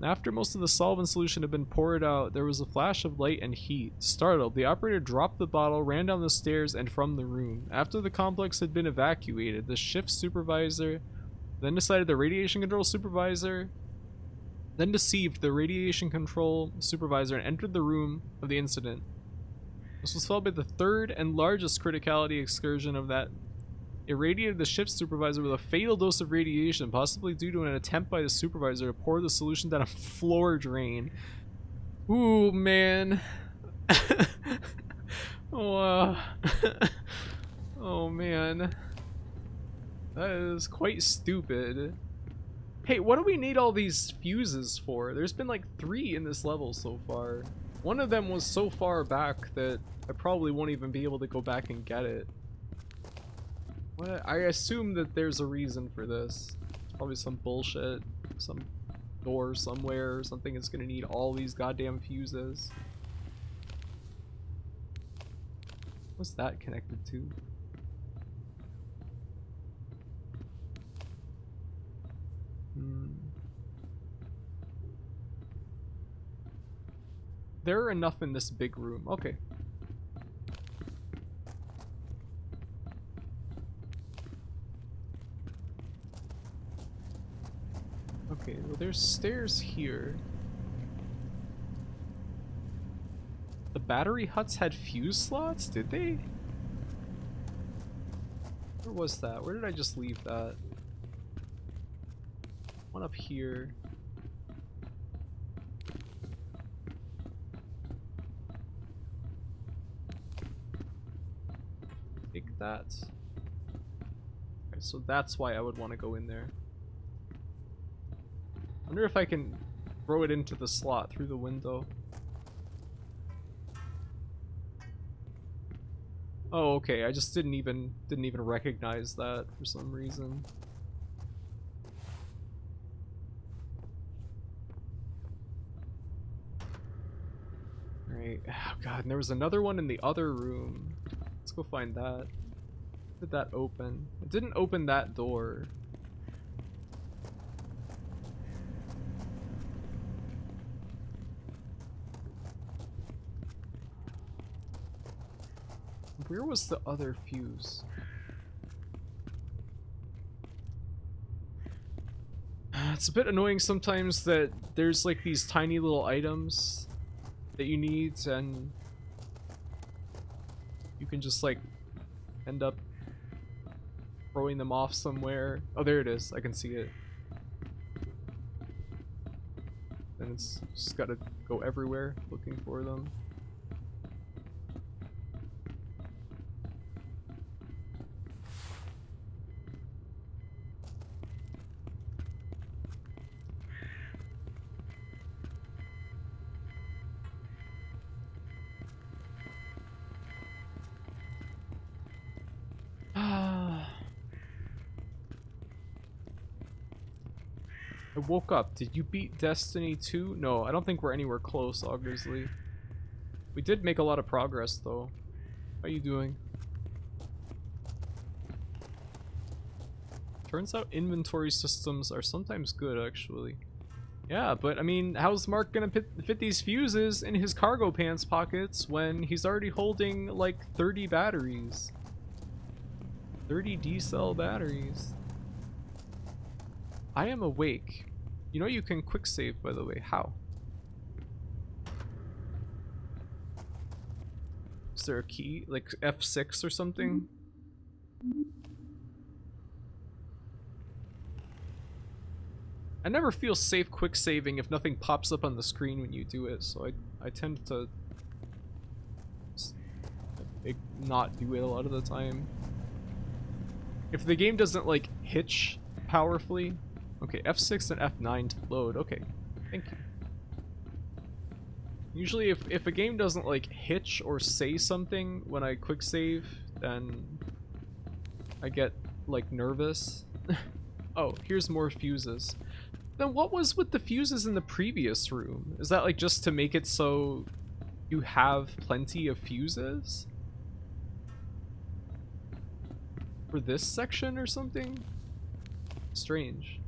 After most of the solvent solution had been poured out, there was a flash of light and heat. Startled, the operator dropped the bottle, ran down the stairs, and from the room. After the complex had been evacuated, the shift supervisor then decided the radiation control supervisor then deceived the radiation control supervisor and entered the room of the incident. This was followed by the 3rd and largest criticality excursion of that. Irradiated the shift supervisor with a fatal dose of radiation, possibly due to an attempt by the supervisor to pour the solution down a floor drain. Ooh, man. Oh, oh, man. That is quite stupid. Hey, what do we need all these fuses for? There's been like 3 in this level so far. One of them was so far back that I probably won't even be able to go back and get it. What? I assume that there's a reason for this. It's probably some bullshit. Some door somewhere or something is gonna need all these goddamn fuses. What's that connected to? There are enough in this big room. Okay. Okay, well there's stairs here. The battery huts had fuse slots? Did they? Where was that? Where did I just leave that? One up here. Take that. Okay, so that's why I would want to go in there. Wonder if I can throw it into the slot through the window. Oh, okay. I just didn't even recognize that for some reason. Right. Oh god, and there was another one in the other room. Let's go find that. Did that open? It didn't open that door. Where was the other fuse? It's a bit annoying sometimes that there's like these tiny little items that you need and you can just like end up throwing them off somewhere. Oh, there it is. I can see it. Then it's just gotta go everywhere looking for them. I woke up. Did you beat Destiny 2? No, I don't think we're anywhere close, obviously. We did make a lot of progress, though. How you doing? Turns out inventory systems are sometimes good, actually. Yeah, but I mean, how's Mark gonna fit these fuses in his cargo pants pockets when he's already holding, like, 30 batteries? 30 D-cell batteries. I am awake. You know you can quick save, by the way. How? Is there a key? Like F6 or something? I never feel safe quick saving if nothing pops up on the screen when you do it, so I tend to not do it a lot of the time. If the game doesn't like hitch powerfully. Okay, F6 and F9 to load. Okay, thank you. Usually if a game doesn't like hitch or say something when I quick save, then I get like nervous. Oh, here's more fuses. Then what was with the fuses in the previous room? Is that like just to make it so you have plenty of fuses? For this section or something? Strange.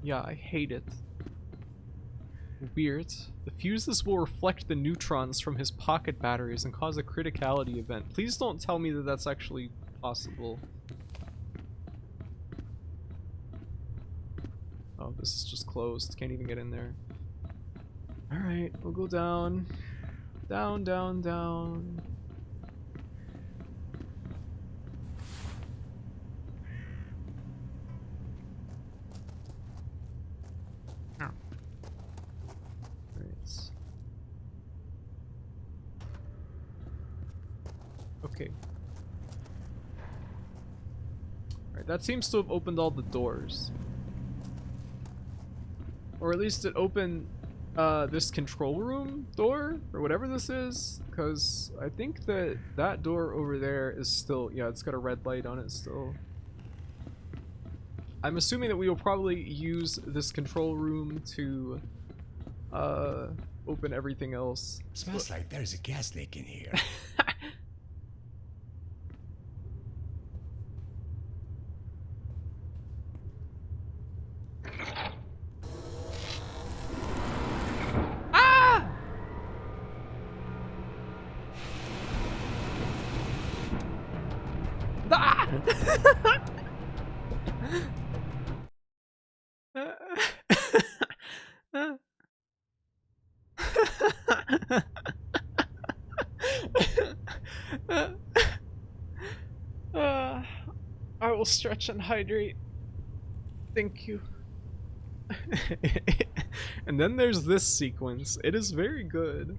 Yeah, I hate it. Weird. The fuses will reflect the neutrons from his pocket batteries and cause a criticality event. Please don't tell me that that's actually possible. Oh, this is just closed. Can't even get in there. Alright, we'll go down. Down, down, down. Okay. Alright, that seems to have opened all the doors. Or at least it opened this control room door, or whatever this is, because I think that that door over there is still, yeah, it's got a red light on it still. I'm assuming that we will probably use this control room to open everything else. Smells like there's a gas leak in here. I will stretch and hydrate. Thank you. And then there's this sequence. It is very good.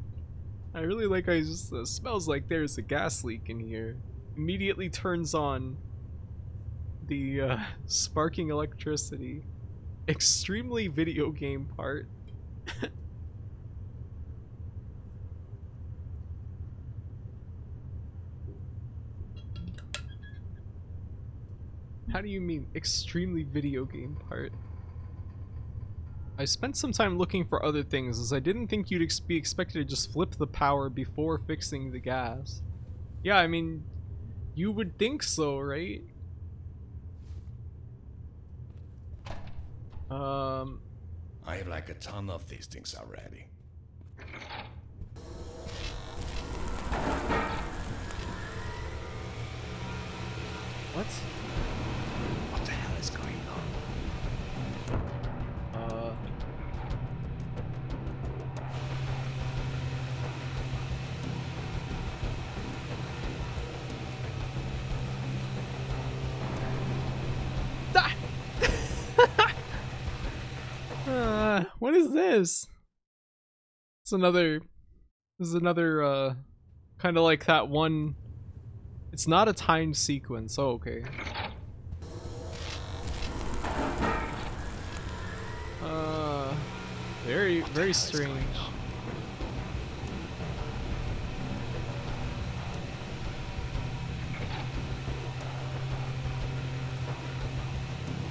I really like how it just smells like there's a gas leak in here. Immediately turns on the sparking electricity. Extremely video game part. How do you mean extremely video game part? I spent some time looking for other things as I didn't think you'd be expected to just flip the power before fixing the gas. Yeah, I mean, you would think so, right? I have like a ton of these things already. What? What the hell is going on? What is this? It's another. This is another, kind of like that one. It's not a timed sequence. Oh, okay. Very strange.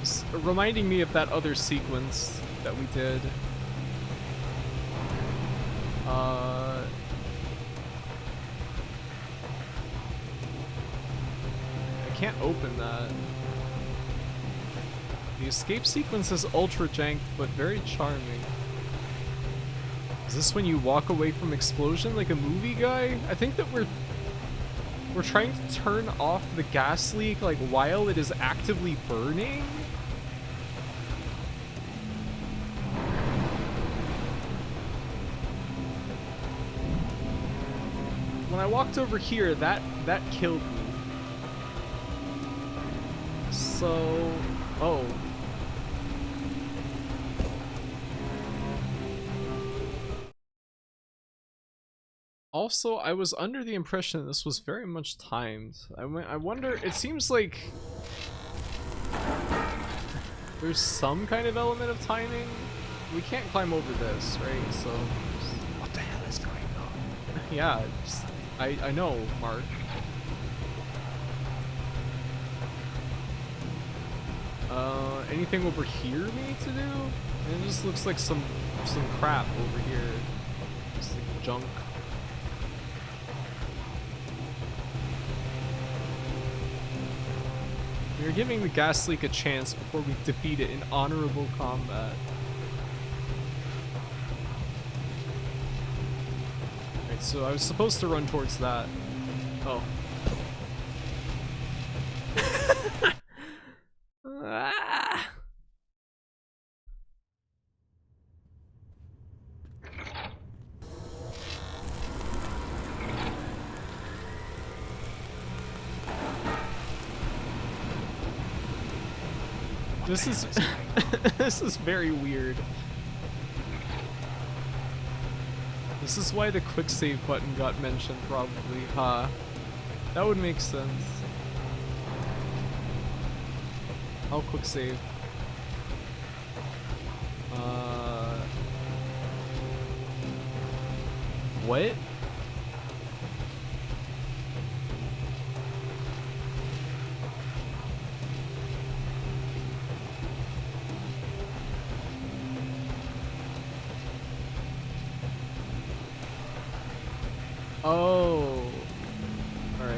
It's reminding me of that other sequence that we did. I can't open that. The escape sequence is ultra jank, but very charming. Is this when you walk away from explosion like a movie guy? I think that we're trying to turn off the gas leak like while it is actively burning. When I walked over here, that killed me. So, oh. Also, I was under the impression this was very much timed. I wonder, it seems like there's some kind of element of timing. We can't climb over this, right? So, What the hell is going on? yeah, I know, Mark. Anything over here we need to do? It just looks like some crap over here. Just like junk. We're giving the gas leak a chance before we defeat it in honorable combat. Right, so I was supposed to run towards that. Oh. Ah. This is this is very weird. This is why the quick save button got mentioned, probably. Huh. That would make sense. I'll quick save. What? Oh. Alright.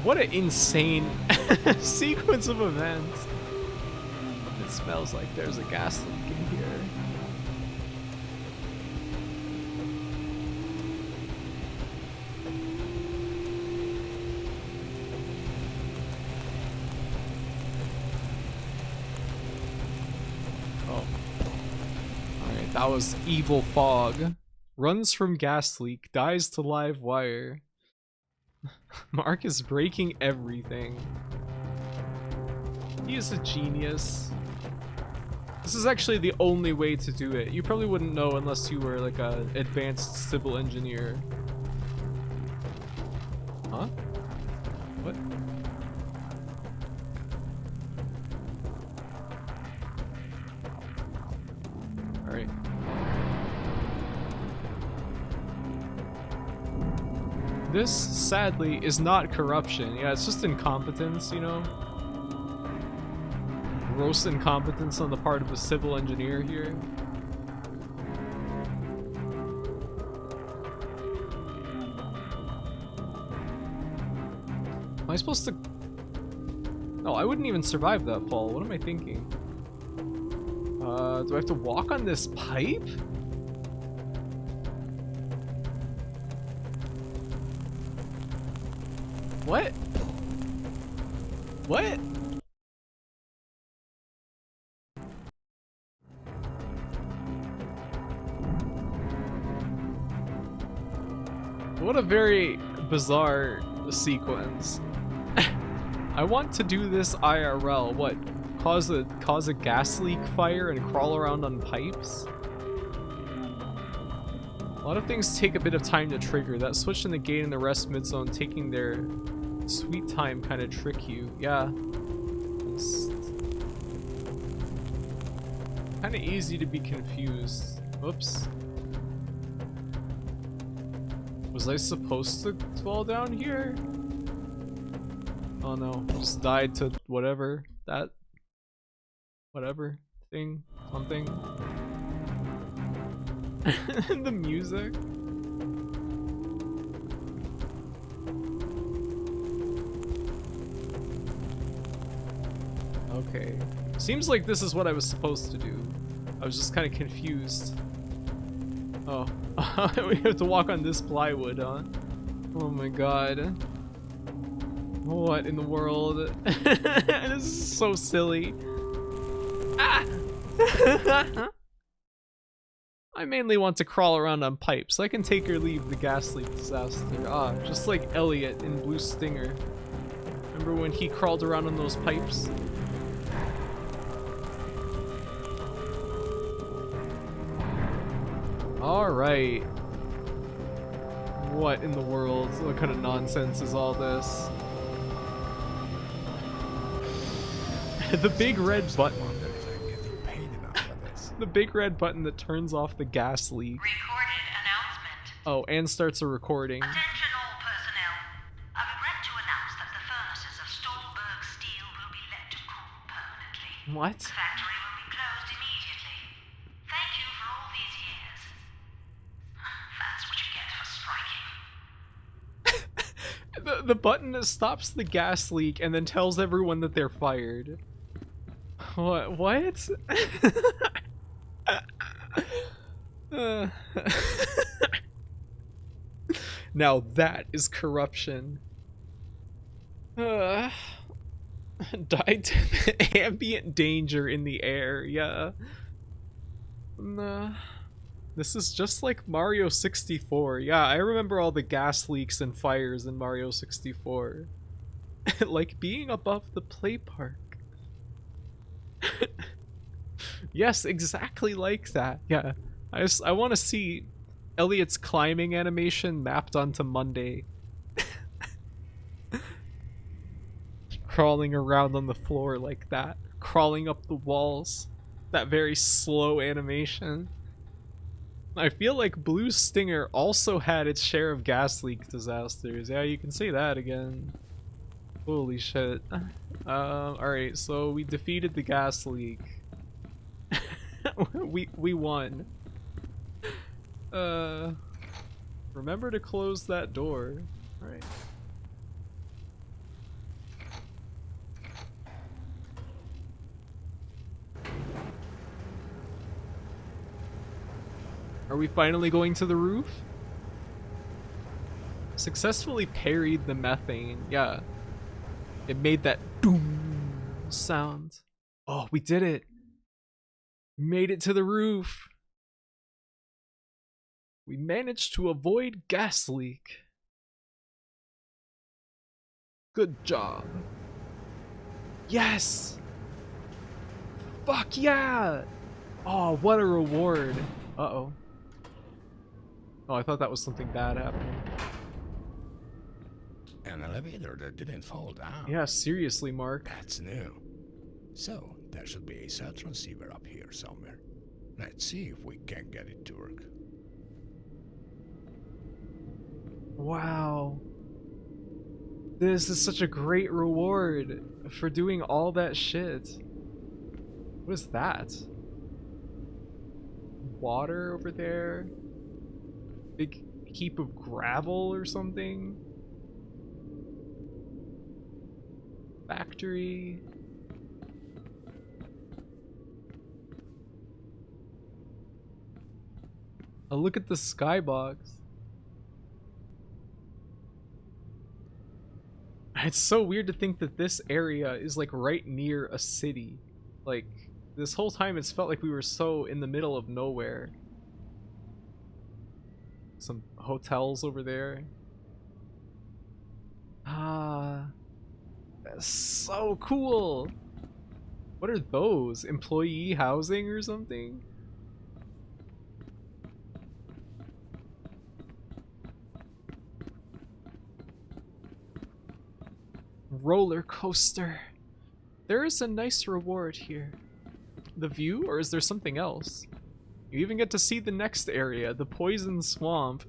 What an insane sequence of events. It smells like there's a gas leak in here. Oh. Alright, that was evil fog. Runs from gas leak, dies to live wire. Mark is breaking everything. He is a genius. This is actually the only way to do it. You probably wouldn't know unless you were like a advanced civil engineer. Huh? What? Alright. This, sadly, is not corruption. Yeah, it's just incompetence, you know? Gross incompetence on the part of a civil engineer here. Am I supposed to... No, I wouldn't even survive that fall. What am I thinking? Do I have to walk on this pipe? What? What? What a very bizarre sequence. I want to do this IRL. What? Cause a gas leak fire and crawl around on pipes? A lot of things take a bit of time to trigger. That switch in the gate and the rest mid zone taking their sweet time kind of trick you. Yeah. It's kind of easy to be confused. Oops. Was I supposed to fall down here? Oh no, I just died to whatever. That. Whatever. Thing. Something. The music. Okay. Seems like this is what I was supposed to do. I was just kind of confused. Oh. We have to walk on this plywood, huh? Oh my god. What in the world? This is so silly. Ah! I mainly want to crawl around on pipes. I can take or leave the gas leak disaster. Ah, just like Elliot in Blue Stinger. Remember when he crawled around on those pipes? Alright. What in the world? What kind of nonsense is all this? The big red button. The big red button that turns off the gas leak. Recorded announcement. Oh, and starts a recording. Attention all personnel. I regret to announce that the furnaces of Stolberg Steel will be let to cool permanently. What? The factory will be closed immediately. Thank you for all these years. That's what you get for striking. The button that stops the gas leak and then tells everyone that they're fired. What? Now that is corruption. Died to the ambient danger in the air, yeah. Nah. This is just like Mario 64. Yeah, I remember all the gas leaks and fires in Mario 64. Like being above the play park. Yes, exactly like that. Yeah. I want to see Elliot's climbing animation mapped onto Monday. Crawling around on the floor like that. Crawling up the walls. That very slow animation. I feel like Blue Stinger also had its share of gas leak disasters. Yeah, you can say that again. Holy shit. Alright, so we defeated the gas leak. we won. Remember to close that door. Alright. Are we finally going to the roof? Successfully parried the methane. Yeah. It made that doom sound. Oh, we did it. We made it to the roof. We managed to avoid gas leak. Good job. Yes! Fuck yeah! Oh, what a reward. Uh-oh. Oh, I thought that was something bad happening. An elevator that didn't fall down. Yeah, seriously, Mark. That's new. So, there should be a cell transceiver up here somewhere. Let's see if we can get it to work. Wow. This is such a great reward for doing all that shit. What is that? Water over there? Big heap of gravel or something? Factory? Oh, look at the skybox. It's so weird to think that this area is like right near a city. Like, this whole time it's felt like we were so in the middle of nowhere. Some hotels over there. Ah, that's so cool. What are those? Employee housing or something? Roller coaster. There is a nice reward here. The view, or is there something else? You even get to see the next area, the poison swamp.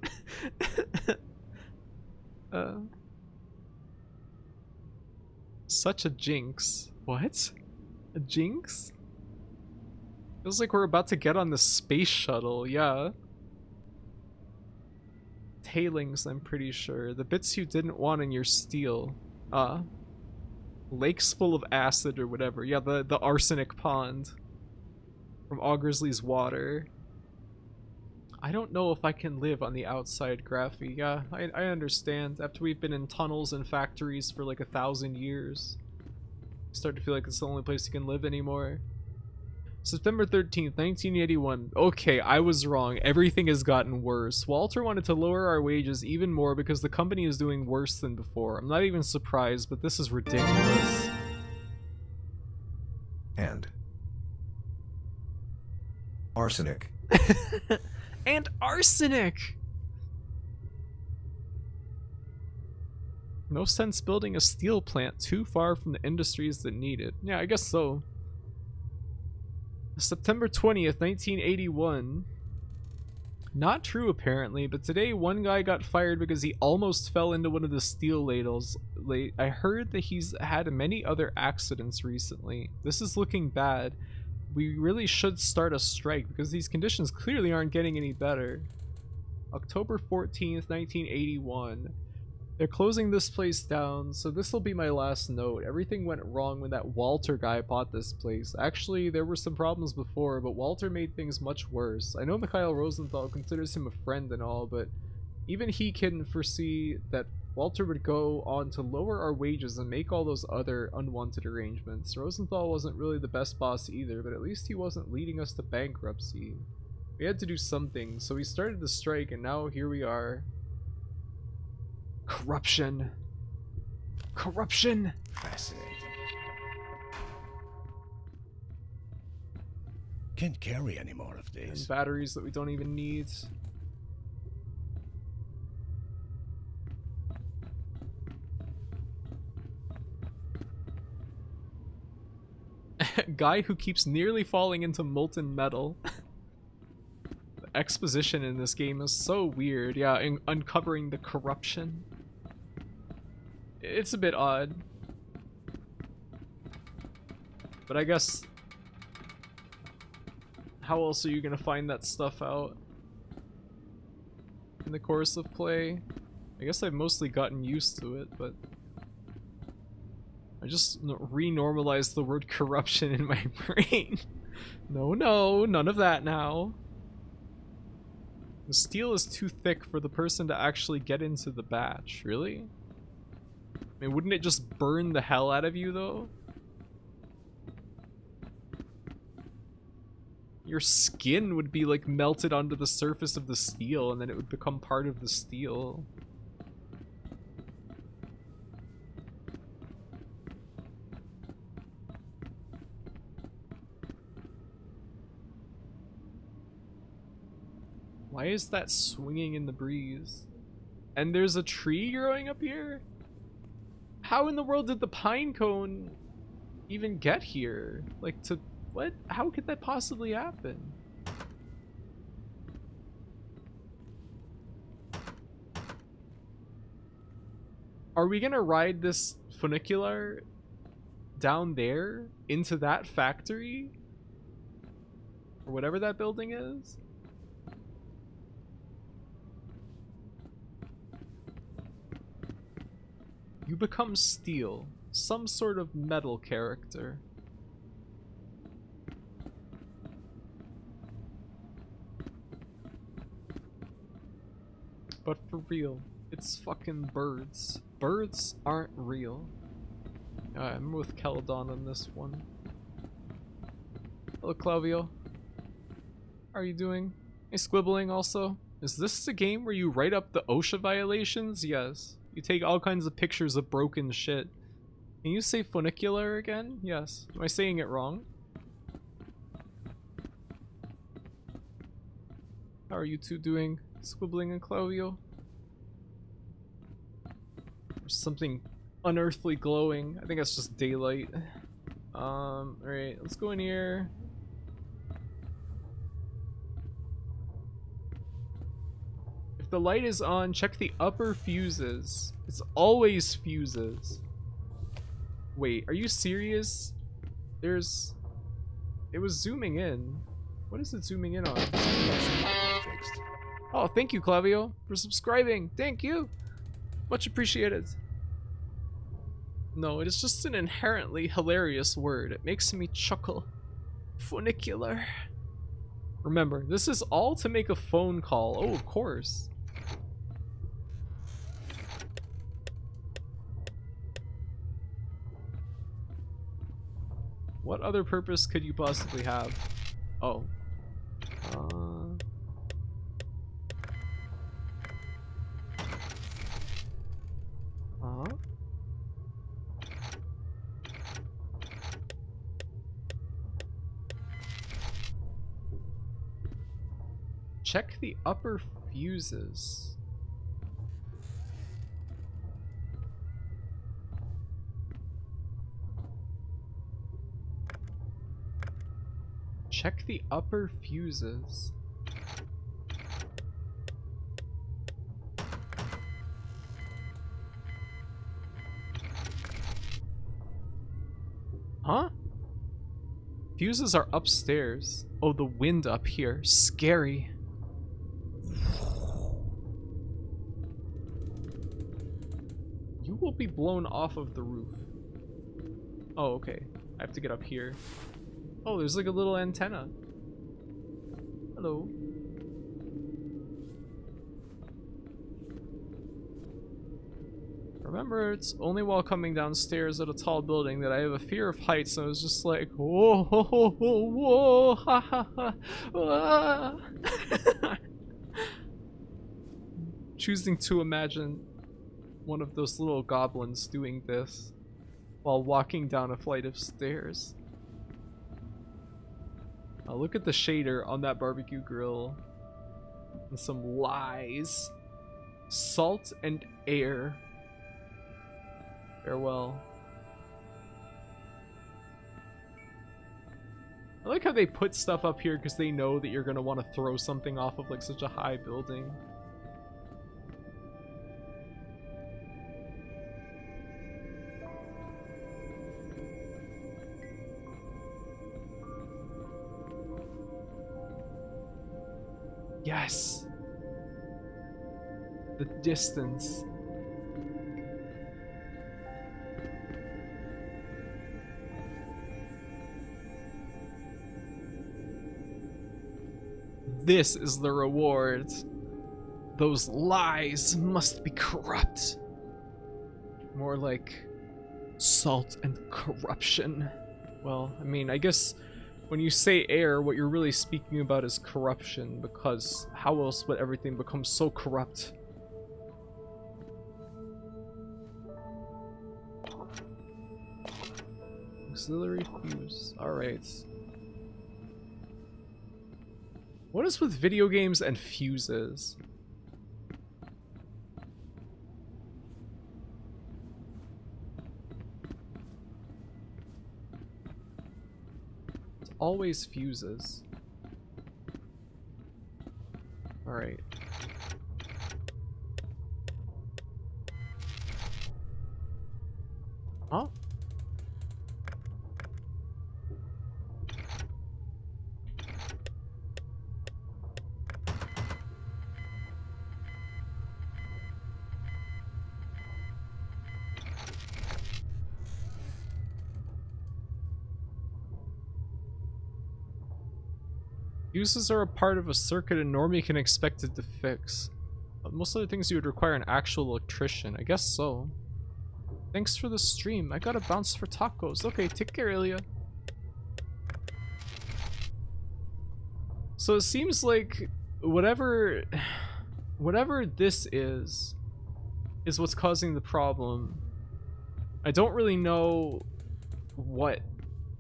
Such a jinx. What? A jinx? Feels like we're about to get on the space shuttle, yeah. Tailings, I'm pretty sure. The bits you didn't want in your steel. Lakes full of acid or whatever. Yeah, the arsenic pond from Augersley's water. I don't know if I can live on the outside, Graphy. Yeah, I understand. After we've been in tunnels and factories for like 1,000 years, I start to feel like it's the only place you can live anymore. September 13th, 1981. Okay, I was wrong. Everything has gotten worse. Walter wanted to lower our wages even more because the company is doing worse than before. I'm not even surprised, but this is ridiculous. And arsenic. And arsenic! No sense building a steel plant too far from the industries that need it. Yeah, I guess so. September 20th, 1981. Not true apparently, but today one guy got fired because he almost fell into one of the steel ladles. I heard that he's had many other accidents recently. This is looking bad. We really should start a strike because these conditions clearly aren't getting any better. October 14th, 1981. They're closing this place down, so this will be my last note. Everything went wrong when that Walter guy bought this place. Actually, there were some problems before, but Walter made things much worse. I know Mikhail Rosenthal considers him a friend and all, but even he couldn't foresee that Walter would go on to lower our wages and make all those other unwanted arrangements. Rosenthal wasn't really the best boss either, but at least he wasn't leading us to bankruptcy. We had to do something, so we started the strike, and now here we are. Corruption. Corruption! Fascinating. Can't carry any more of And these. batteries that we don't even need. Guy who keeps nearly falling into molten metal. The exposition in this game is so weird. Yeah, uncovering the corruption. It's a bit odd. But I guess... how else are you gonna find that stuff out? In the course of play? I guess I've mostly gotten used to it, but... I just re-normalized the word corruption in my brain. No, none of that now. The steel is too thick for the person to actually get into the batch. Really? I mean, wouldn't it just burn the hell out of you, though? Your skin would be, like, melted onto the surface of the steel, and then it would become part of the steel. Why is that swinging in the breeze? And there's a tree growing up here? How in the world did the pine cone even get here? Like, to what? How could that possibly happen? Are we gonna ride this funicular down there into that factory? Or whatever that building is? You become steel, some sort of metal character. But for real, it's fucking birds. Birds aren't real. I'm with Caledon on this one. Hello, Clavio. How are you doing? Hey, Squibbling also. Is this the game where you write up the OSHA violations? Yes. You take all kinds of pictures of broken shit. Can you say funicular again? Yes. Am I saying it wrong? How are you two doing? Squibbling and Clavio? There's something unearthly glowing. I think that's just daylight. Alright, let's go in here. If the light is on, check the upper fuses. It's always fuses. Wait, are you serious? It was zooming in. What is it zooming in on? Fixed. Oh, thank you, Clavio, for subscribing. Thank you. Much appreciated. No, it is just an inherently hilarious word. It makes me chuckle. Funicular. Remember, this is all to make a phone call. Oh, of course. What other purpose could you possibly have? Oh. Check the upper fuses. Check the upper fuses. Huh? Fuses are upstairs. Oh, the wind up here. Scary. You will be blown off of the roof. Oh, okay. I have to get up here. Oh, there's like a little antenna. Hello. Remember, it's only while coming downstairs at a tall building that I have a fear of heights, and I was just like, whoa, whoa, whoa, whoa, ha, ha, ha, ah. Choosing to imagine one of those little goblins doing this while walking down a flight of stairs. Look at the shader on that barbecue grill. And some lies. Salt and air. Farewell. I like how they put stuff up here because they know that you're going to want to throw something off of like such a high building. Yes. The distance. This is the reward. Those lies must be corrupt. More like salt and corruption. Well, I mean, I guess when you say air, what you're really speaking about is corruption, because how else would everything become so corrupt? Auxiliary fuse. Alright. What is with video games and fuses? It's always fuses. Alright. Huh? Fuses are a part of a circuit a normie can expect it to fix. But most of the things you would require an actual electrician. I guess so. Thanks for the stream. I gotta bounce for tacos. Okay, take care, Ilya. So it seems like whatever this is what's causing the problem. I don't really know what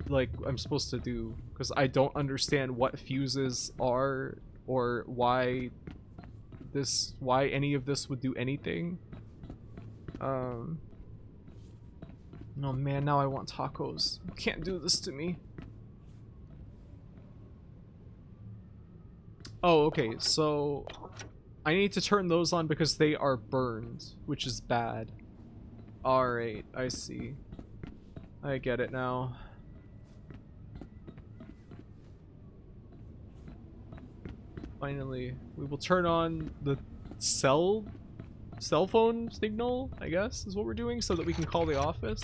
like I'm supposed to do because I don't understand what fuses are or why any of this would do anything. Oh man, now I want tacos. You can't do this to me. Oh, okay, so I need to turn those on because they are burned, which is bad. Alright, I see. I get it now. Finally, we will turn on the cell phone signal, I guess, is what we're doing, so that we can call the office.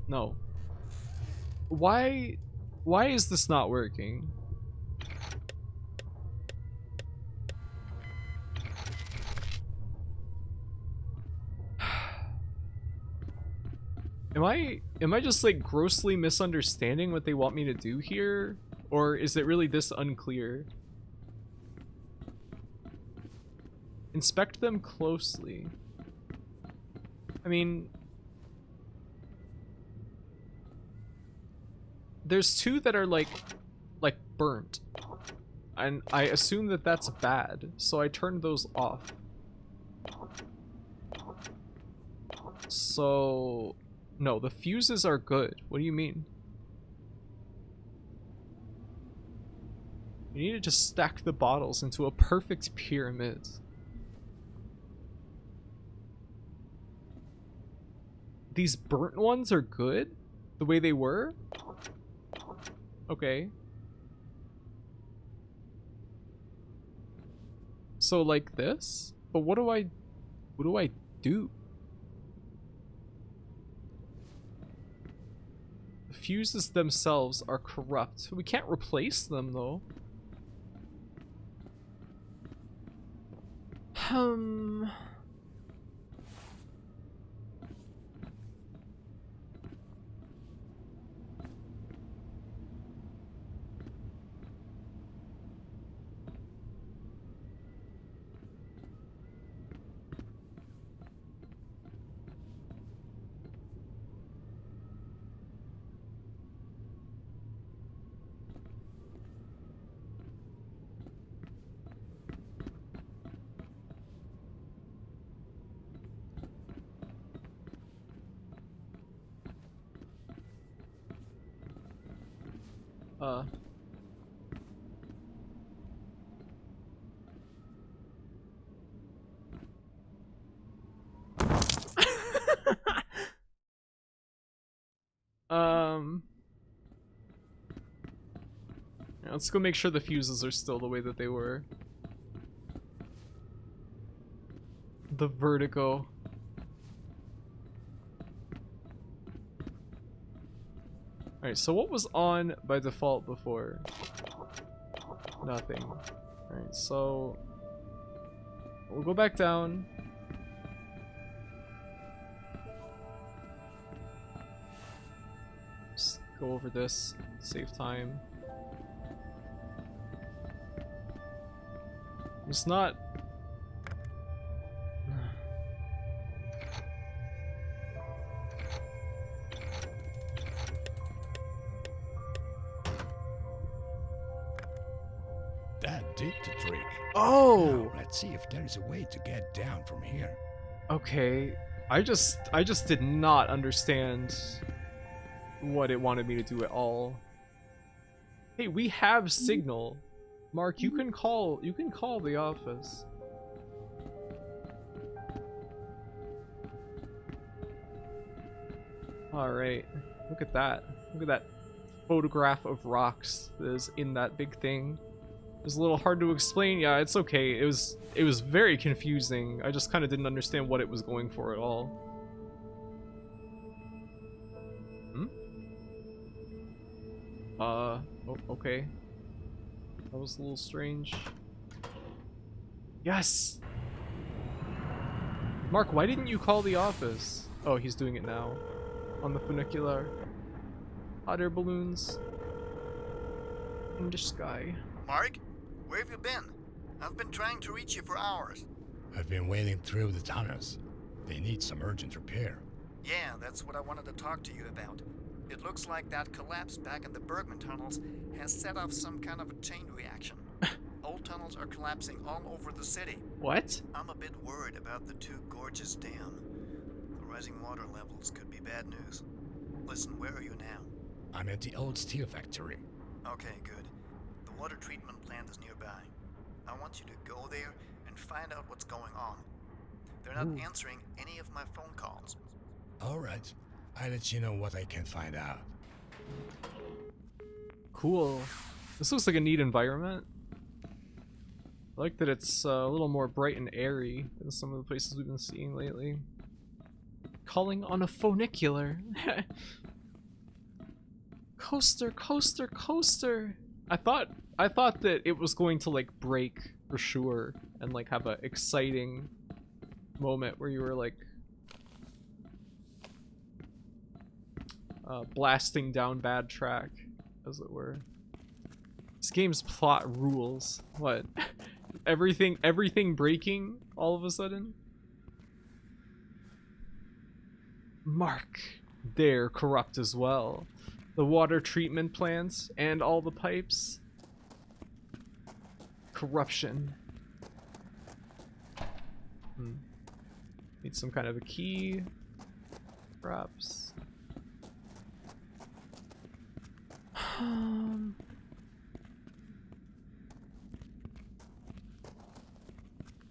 No. Why is this not working? Am I just like grossly misunderstanding what they want me to do here? Or is it really this unclear? Inspect them closely. I mean, there's two that are like burnt. And I assume that that's bad, so I turned those off. So no, the fuses are good. What do you mean? You need to just stack the bottles into a perfect pyramid. These burnt ones are good? The way they were? Okay. So like this? But what do I do? The fuses themselves are corrupt. We can't replace them though. Yeah, let's go make sure the fuses are still the way that they were. The vertigo. Alright, so what was on by default before? Nothing. Alright, so we'll go back down. Just go over this, save time. It's not. That did the trick. Oh! Now, let's see if there is a way to get down from here. Okay. I just did not understand what it wanted me to do at all. Hey, we have signal. Mark, you can call the office. Alright. Look at that. Look at that photograph of rocks that is in that big thing. It was a little hard to explain. Yeah, it's okay. It was very confusing. I just kind of didn't understand what it was going for at all. Hmm? Oh, okay. That was a little strange. Yes! Mark, why didn't you call the office? Oh, he's doing it now. On the funicular. Hot air balloons. In the sky. Mark, where have you been? I've been trying to reach you for hours. I've been wading through the tunnels. They need some urgent repair. Yeah, that's what I wanted to talk to you about. It looks like that collapse back in the Bergman tunnels has set off some kind of a chain reaction. Old tunnels are collapsing all over the city. What? I'm a bit worried about the Two Gorges Dam. The rising water levels could be bad news. Listen, where are you now? I'm at the old steel factory. Okay, good. The water treatment plant is nearby. I want you to go there and find out what's going on. They're not answering any of my phone calls. Alright, I'll let you know what I can find out. Cool. This looks like a neat environment. I like that it's a little more bright and airy than some of the places we've been seeing lately. Calling on a funicular. Coaster, coaster, coaster. I thought that it was going to like break for sure and like have a exciting moment where you were like blasting down bad track, as it were. This game's plot rules. What? everything breaking all of a sudden? Mark, they're corrupt as well. The water treatment plants and all the pipes. Corruption. Need some kind of a key. Perhaps.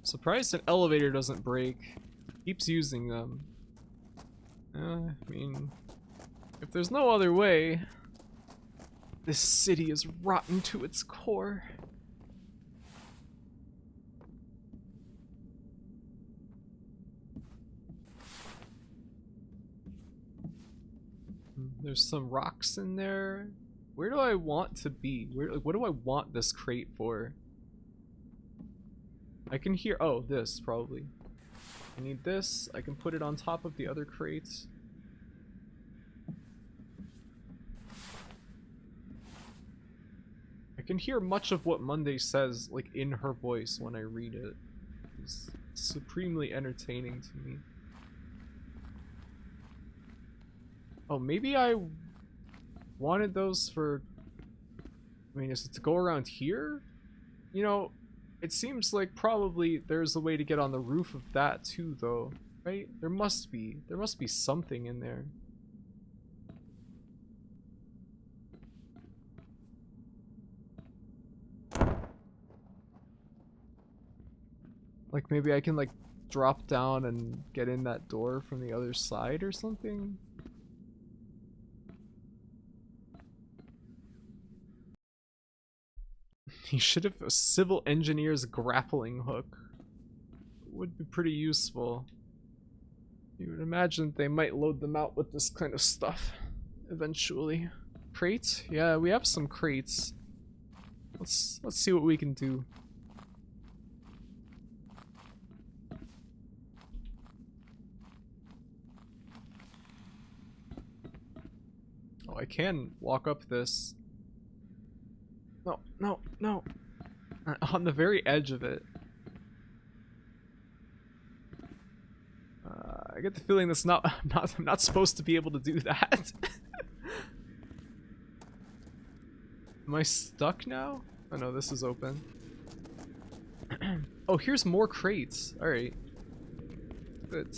Surprised an elevator doesn't break. Keeps using them. I mean, if there's no other way, this city is rotten to its core. There's some rocks in there. Where do I want to be? What do I want this crate for? I can hear, oh, this probably. I need this. I can put it on top of the other crates. I can hear much of what Monday says, like, in her voice when I read it. It's supremely entertaining to me. Oh, maybe I wanted those for... I mean, is it to go around here? You know, it seems like probably there's a way to get on the roof of that too, though. Right? There must be. There must be something in there. Like, maybe I can, like, drop down and get in that door from the other side or something? He should have a civil engineer's grappling hook. Would be pretty useful. You would imagine they might load them out with this kind of stuff eventually. Crates? Yeah, we have some crates. Let's see what we can do. Oh, I can walk up this. No, no, no. On the very edge of it. I get the feeling that's I'm not supposed to be able to do that. Am I stuck now? Oh no, this is open. Oh, here's more crates. Alright. Good.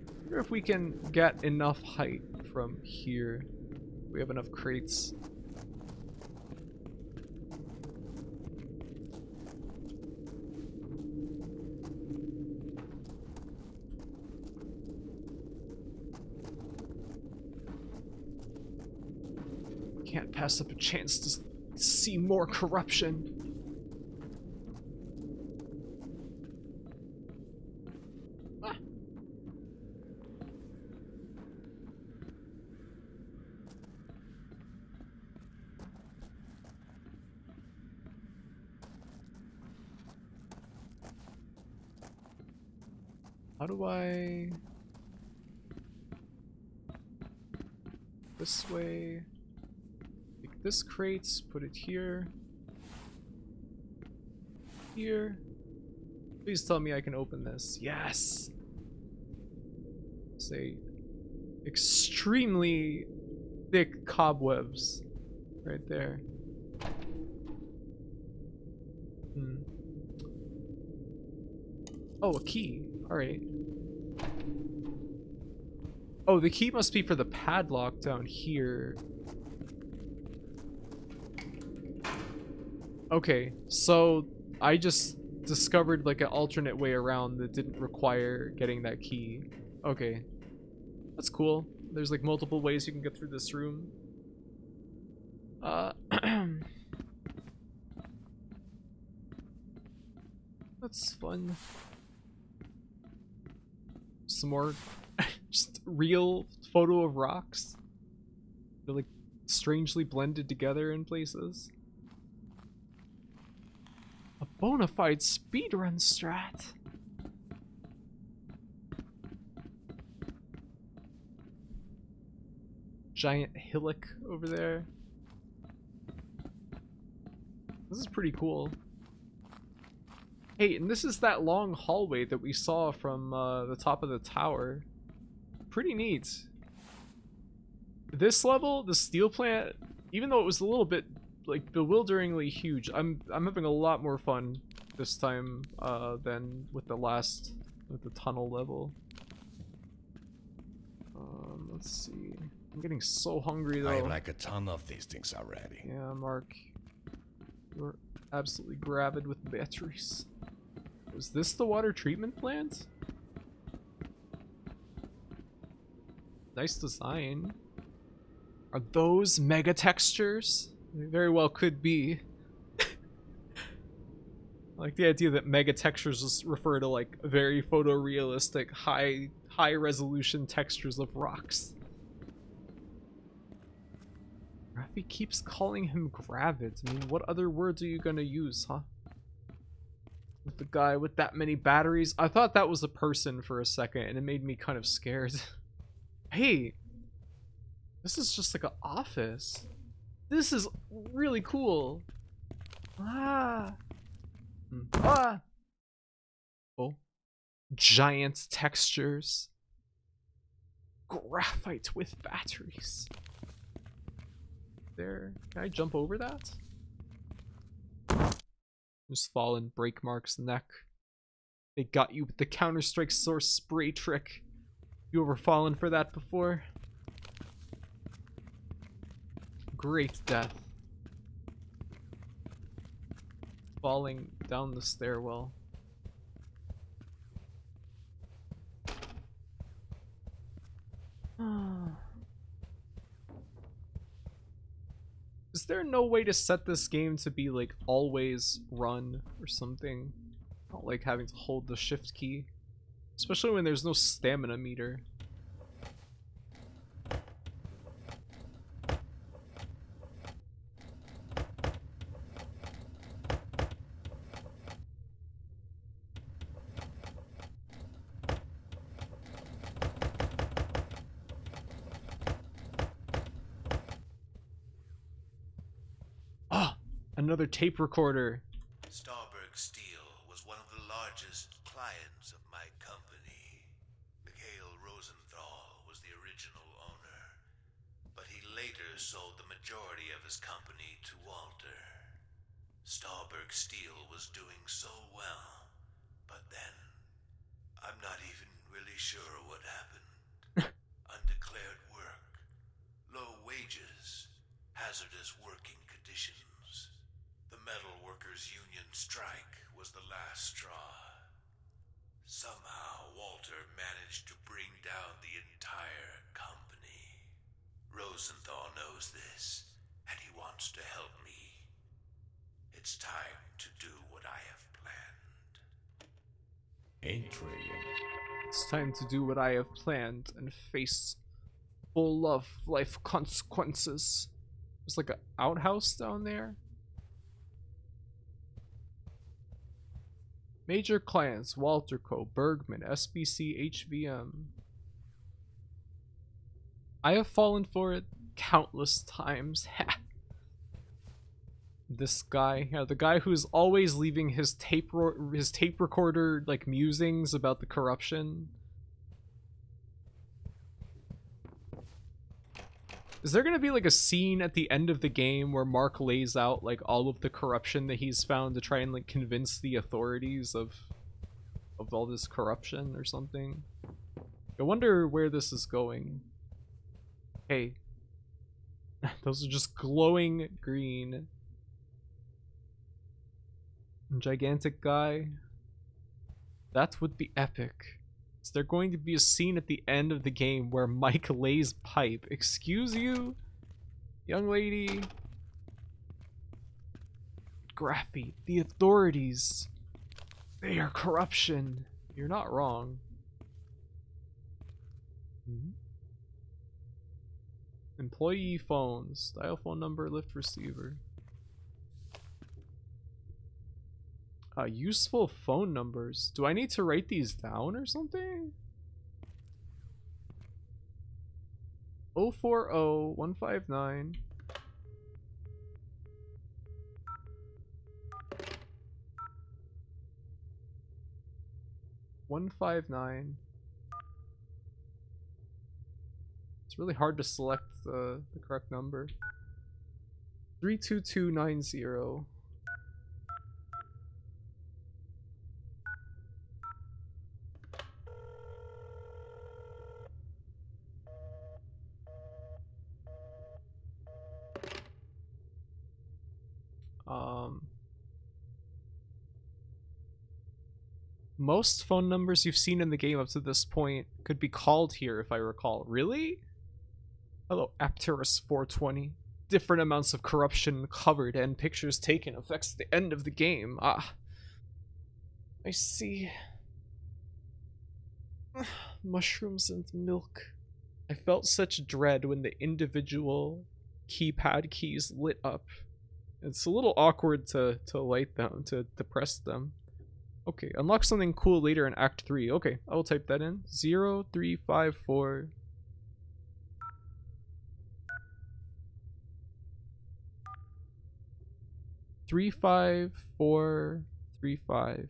I wonder if we can get enough height from here. We have enough crates. Can't pass up a chance to see more corruption. Ah. How do I... This way... Take this crate, put it here. Here. Please tell me I can open this. Yes! Say, extremely thick cobwebs right there. Oh, a key. Alright. Oh, the key must be for the padlock down here. Okay, so I just discovered like an alternate way around that didn't require getting that key. Okay. That's cool. There's like multiple ways you can get through this room. That's fun. Some more just real photo of rocks. They're like strangely blended together in places. A bona fide speedrun strat. Giant hillock over there. This is pretty cool. Hey, and this is that long hallway that we saw from the top of the tower. Pretty neat. This level, the steel plant, even though it was a little bit like bewilderingly huge, I'm having a lot more fun this time than with the tunnel level. Let's see. I'm getting so hungry though. I have like a ton of these things already. Yeah, Mark. You're absolutely gravid with batteries. Was this the water treatment plant? Nice design. Are those mega textures? They very well could be. I like the idea that mega textures just refer to like very photorealistic, high resolution textures of rocks. Rafi keeps calling him gravid. I mean, what other words are you gonna use, huh? With the guy with that many batteries? I thought that was a person for a second, and it made me kind of scared. Hey! This is just like an office. This is really cool. Ah! Ah! Oh. Giant textures. Graphite with batteries. There. Can I jump over that? Just fall and break Mark's neck. They got you with the Counter-Strike Source spray trick. You ever fallen for that before? Great death. Falling down the stairwell. Is there no way to set this game to be like always run or something? Not like having to hold the shift key. Especially when there's no stamina meter. Another tape recorder. Starberg Steel was one of the largest clients of my company. Mikhail Rosenthal was the original owner, but he later sold the majority of his company to Walter. Stahlberg Steel was doing so well, but then I'm not even really sure what happened. Undeclared work, low wages, hazardous working conditions. The Metal Workers Union strike was the last straw. Somehow Walter managed to bring down the entire company. Rosenthal knows this, and he wants to help me. It's time to do what I have planned. Intriguing. It's time to do what I have planned and face full of life consequences. There's like an outhouse down there. Major clients: Walter Co., Bergman, SBC, HVM. I have fallen for it countless times. This guy, yeah, the guy who's always leaving his tape recorder like musings about the corruption. Is there gonna be like a scene at the end of the game where Mark lays out like all of the corruption that he's found to try and like convince the authorities of all this corruption or something? I wonder where this is going. Hey, those are just glowing green. Gigantic guy. That would be epic. Is there going to be a scene at the end of the game where Mike lays pipe? Excuse you, young lady? Graffy, the authorities. They are corruption. You're not wrong. Employee phones. Dial phone number, lift receiver. Useful phone numbers. Do I need to write these down or something? 040 159 159. It's really hard to select the correct number. 32290. Most phone numbers you've seen in the game up to this point could be called here, if I recall. Really? Hello, Apteris 420. Different amounts of corruption covered and pictures taken affects the end of the game. Ah. I see. Mushrooms and milk. I felt such dread when the individual keypad keys lit up. It's a little awkward to light them, to press them. Okay, unlock something cool later in Act 3. Okay, I will type that in. 0354 35435.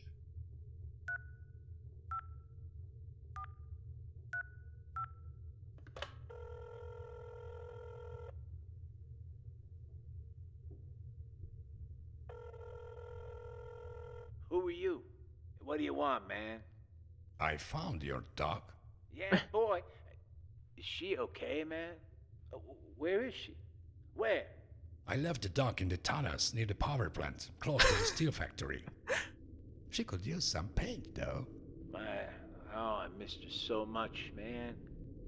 Who are you? What do you want, man? I found your dog. Yeah, boy. Is she okay, man? Where is she? Where? I left the dog in the tunnels near the power plant, close to the steel factory. She could use some paint, though. I missed her so much, man.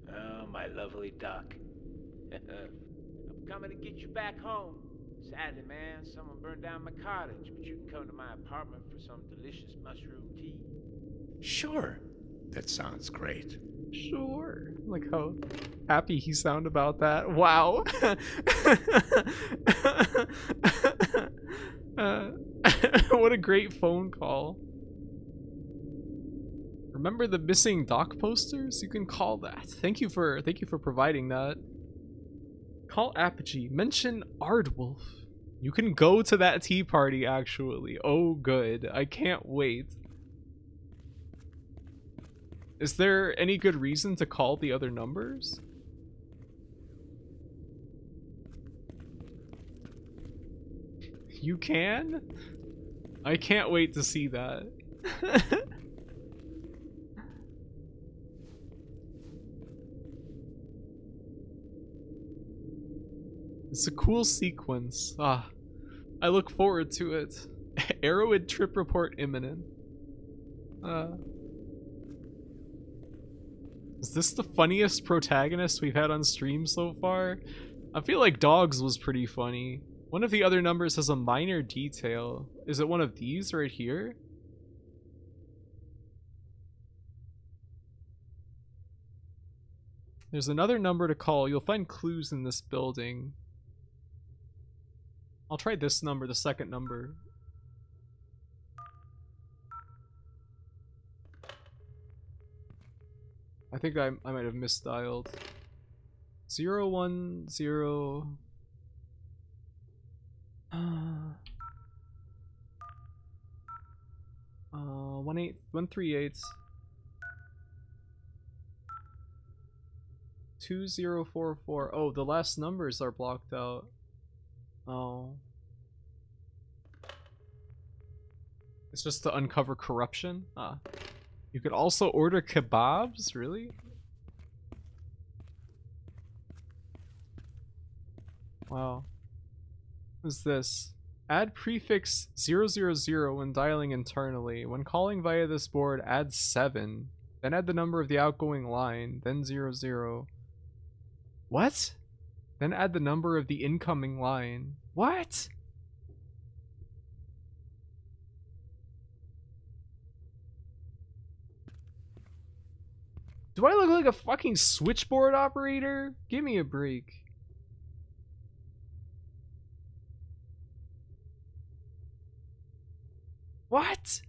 Oh, my lovely duck. I'm coming to get you back home. Sadly, man, someone burned down my cottage, but you can come to my apartment for some delicious mushroom tea. Sure. That sounds great. Sure. Like how happy he sounded about that. Wow. What a great phone call. Remember the missing dock posters? You can call that. Thank you for providing that. Call Apogee. Mention Ardwolf. You can go to that tea party actually. Oh good. I can't wait. Is there any good reason to call the other numbers? You can? I can't wait to see that. It's a cool sequence. Ah, I look forward to it. Arrowhead trip report imminent. Is this the funniest protagonist we've had on stream so far? I feel like Dogs was pretty funny. One of the other numbers has a minor detail. Is it one of these right here? There's another number to call. You'll find clues in this building. I'll try this number, the second number. I think I might have misdialed. 010 138 2044. Oh, the last numbers are blocked out. Oh. It's just to uncover corruption? Ah. You could also order kebabs? Really? Wow. What's this? Add prefix 000 when dialing internally. When calling via this board, add 7. Then add the number of the outgoing line, then 00. What? Then add the number of the incoming line. What? Do I look like a fucking switchboard operator? Give me a break. What?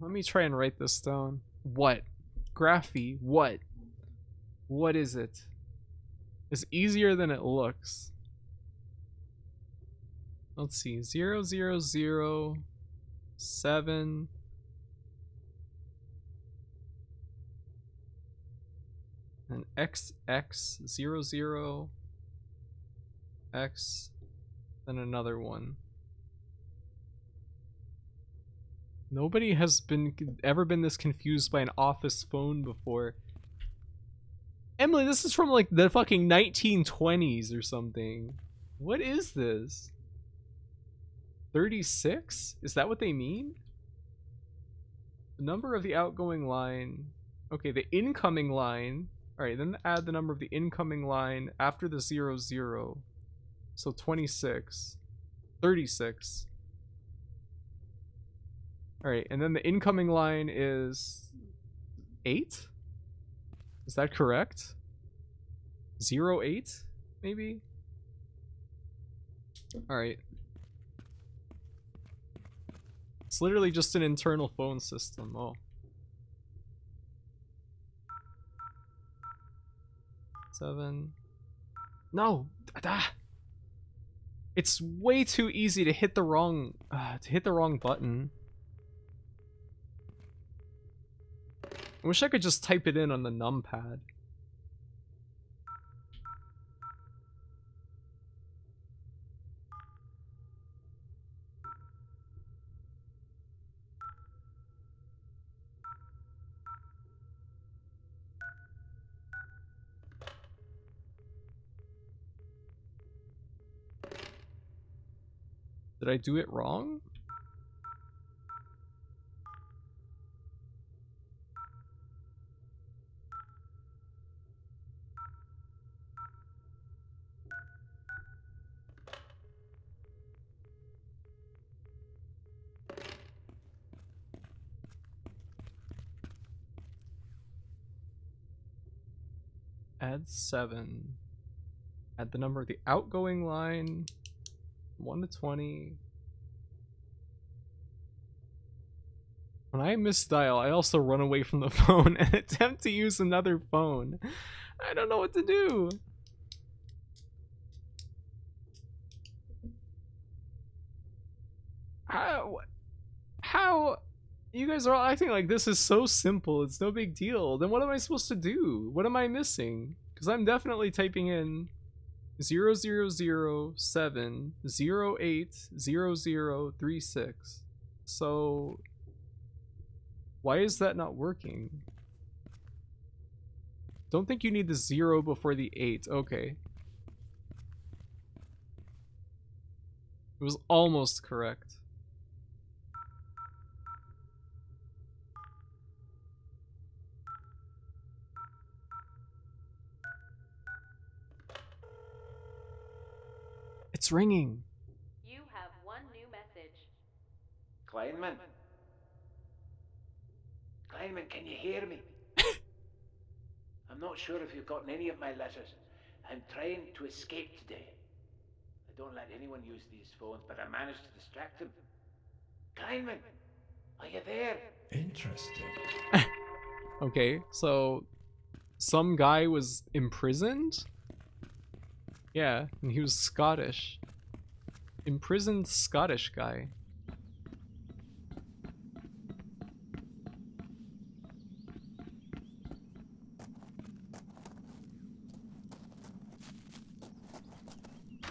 Let me try and write this down. What? Graphy. What? What is it? It's easier than it looks. Let's see. 0007. And XX00 X, then another one. Nobody has ever been this confused by an office phone before. Emily, this is from like the fucking 1920s or something. What is this? 36? Is that what they mean? The number of the outgoing line. Okay, the incoming line. Alright, then add the number of the incoming line after the 00. So 26. 36. Alright, and then the incoming line is 8? Is that correct? 08, maybe? Alright. It's literally just an internal phone system. Oh. 7. No! Ah. It's way too easy to hit the wrong button. I wish I could just type it in on the numpad. Did I do it wrong? Add 7. Add the number of the outgoing line. 1 to 20. When I misdial, I also run away from the phone and attempt to use another phone. I don't know what to do. How You guys are all acting like this is so simple. It's no big deal. Then what am I supposed to do? What am I missing? Because I'm definitely typing in 0007080036. So why is that not working? Don't think you need the 0 before the 8. Okay. It was almost correct. It's ringing. You have one new message. Kleinman? Kleinman, can you hear me? I'm not sure if you've gotten any of my letters. I'm trying to escape today. I don't let anyone use these phones, but I managed to distract them. Kleinman, are you there? Interesting. Okay, so some guy was imprisoned? Yeah, and he was Scottish. Imprisoned Scottish guy.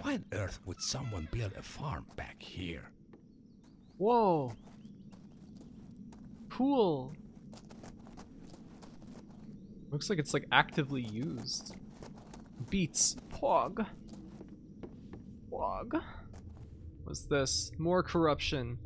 Why on earth would someone build a farm back here? Whoa. Cool. Looks like it's like actively used. Beats. Pog. Pog. What's this? More corruption.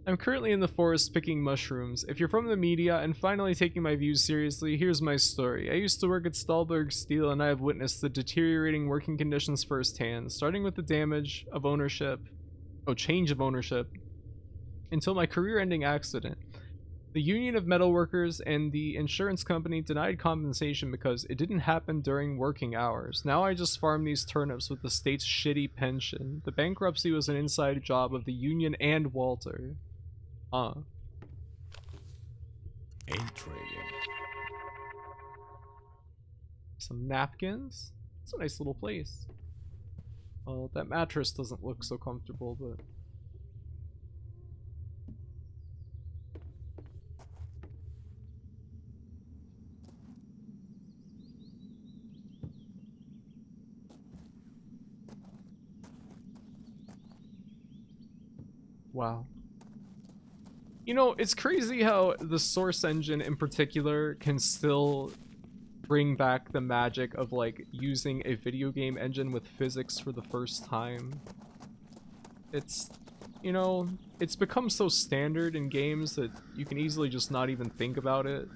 I'm currently in the forest picking mushrooms. If you're from the media and finally taking my views seriously, here's my story. I used to work at Stahlberg Steel and I have witnessed the deteriorating working conditions firsthand, starting with the damage of ownership, change of ownership, until my career-ending accident. The Union of Metalworkers and the insurance company denied compensation because it didn't happen during working hours. Now I just farm these turnips with the state's shitty pension. The bankruptcy was an inside job of the union and Walter. Intriguing. Some napkins. It's a nice little place. Well, that mattress doesn't look so comfortable, but... wow. You know, it's crazy how the Source engine in particular can still bring back the magic of like using a video game engine with physics for the first time. It's, you know, it's become so standard in games that you can easily just not even think about it.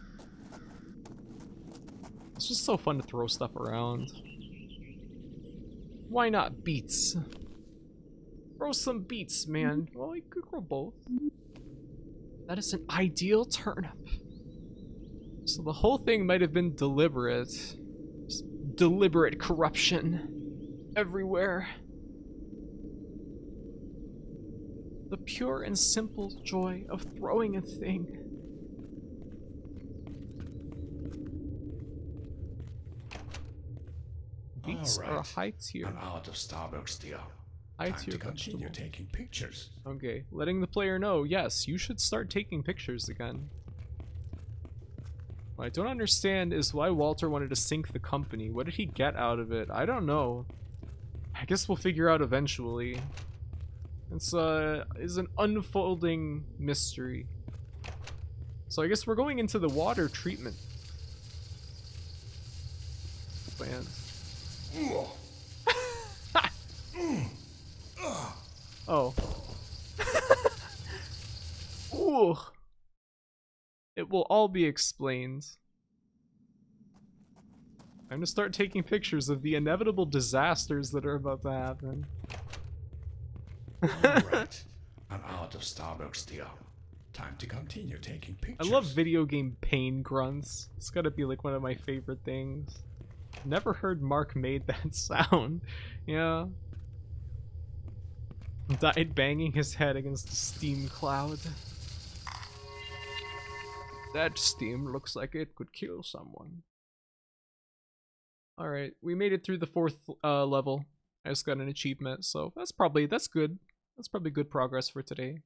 It's just so fun to throw stuff around. Why not beets? Grow some beets, man. Well, you could grow both. That is an ideal turnip. So the whole thing might have been deliberate. Just deliberate corruption everywhere. The pure and simple joy of throwing a thing. Beets are a high tier. I'm out of Starbucks steel. High Time tier to continue vegetable. taking pictures. Okay, letting the player know, yes, you should start taking pictures again. What I don't understand is why Walter wanted to sink the company. What did he get out of it? I don't know. I guess we'll figure out eventually. It's an unfolding mystery. So I guess we're going into the water treatment plant. Oh. Ooh. It will all be explained. I'm gonna start taking pictures of the inevitable disasters that are about to happen. Alright. I'm out of Starbucks steel. Time to continue taking I pictures. love video game pain grunts. It's gotta be like one of my favorite things. Never heard Mark made that sound. Yeah. Died banging his head against a steam cloud. That steam looks like it could kill someone. Alright, we made it through the 4th level. I just got an achievement, so that's good. That's probably good progress for today.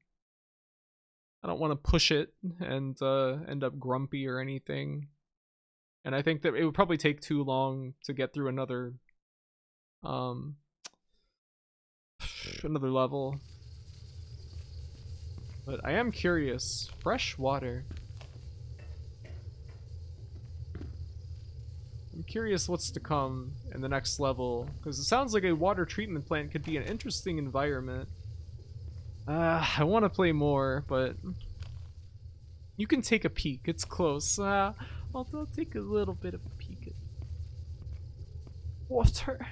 I don't want to push it and end up grumpy or anything. And I think that it would probably take too long to get through another level. But I am curious. Fresh water. I'm curious what's to come in the next level, because it sounds like a water treatment plant could be an interesting environment. I want to play more, but you can take a peek. It's close. I'll take a little bit of a peek at water.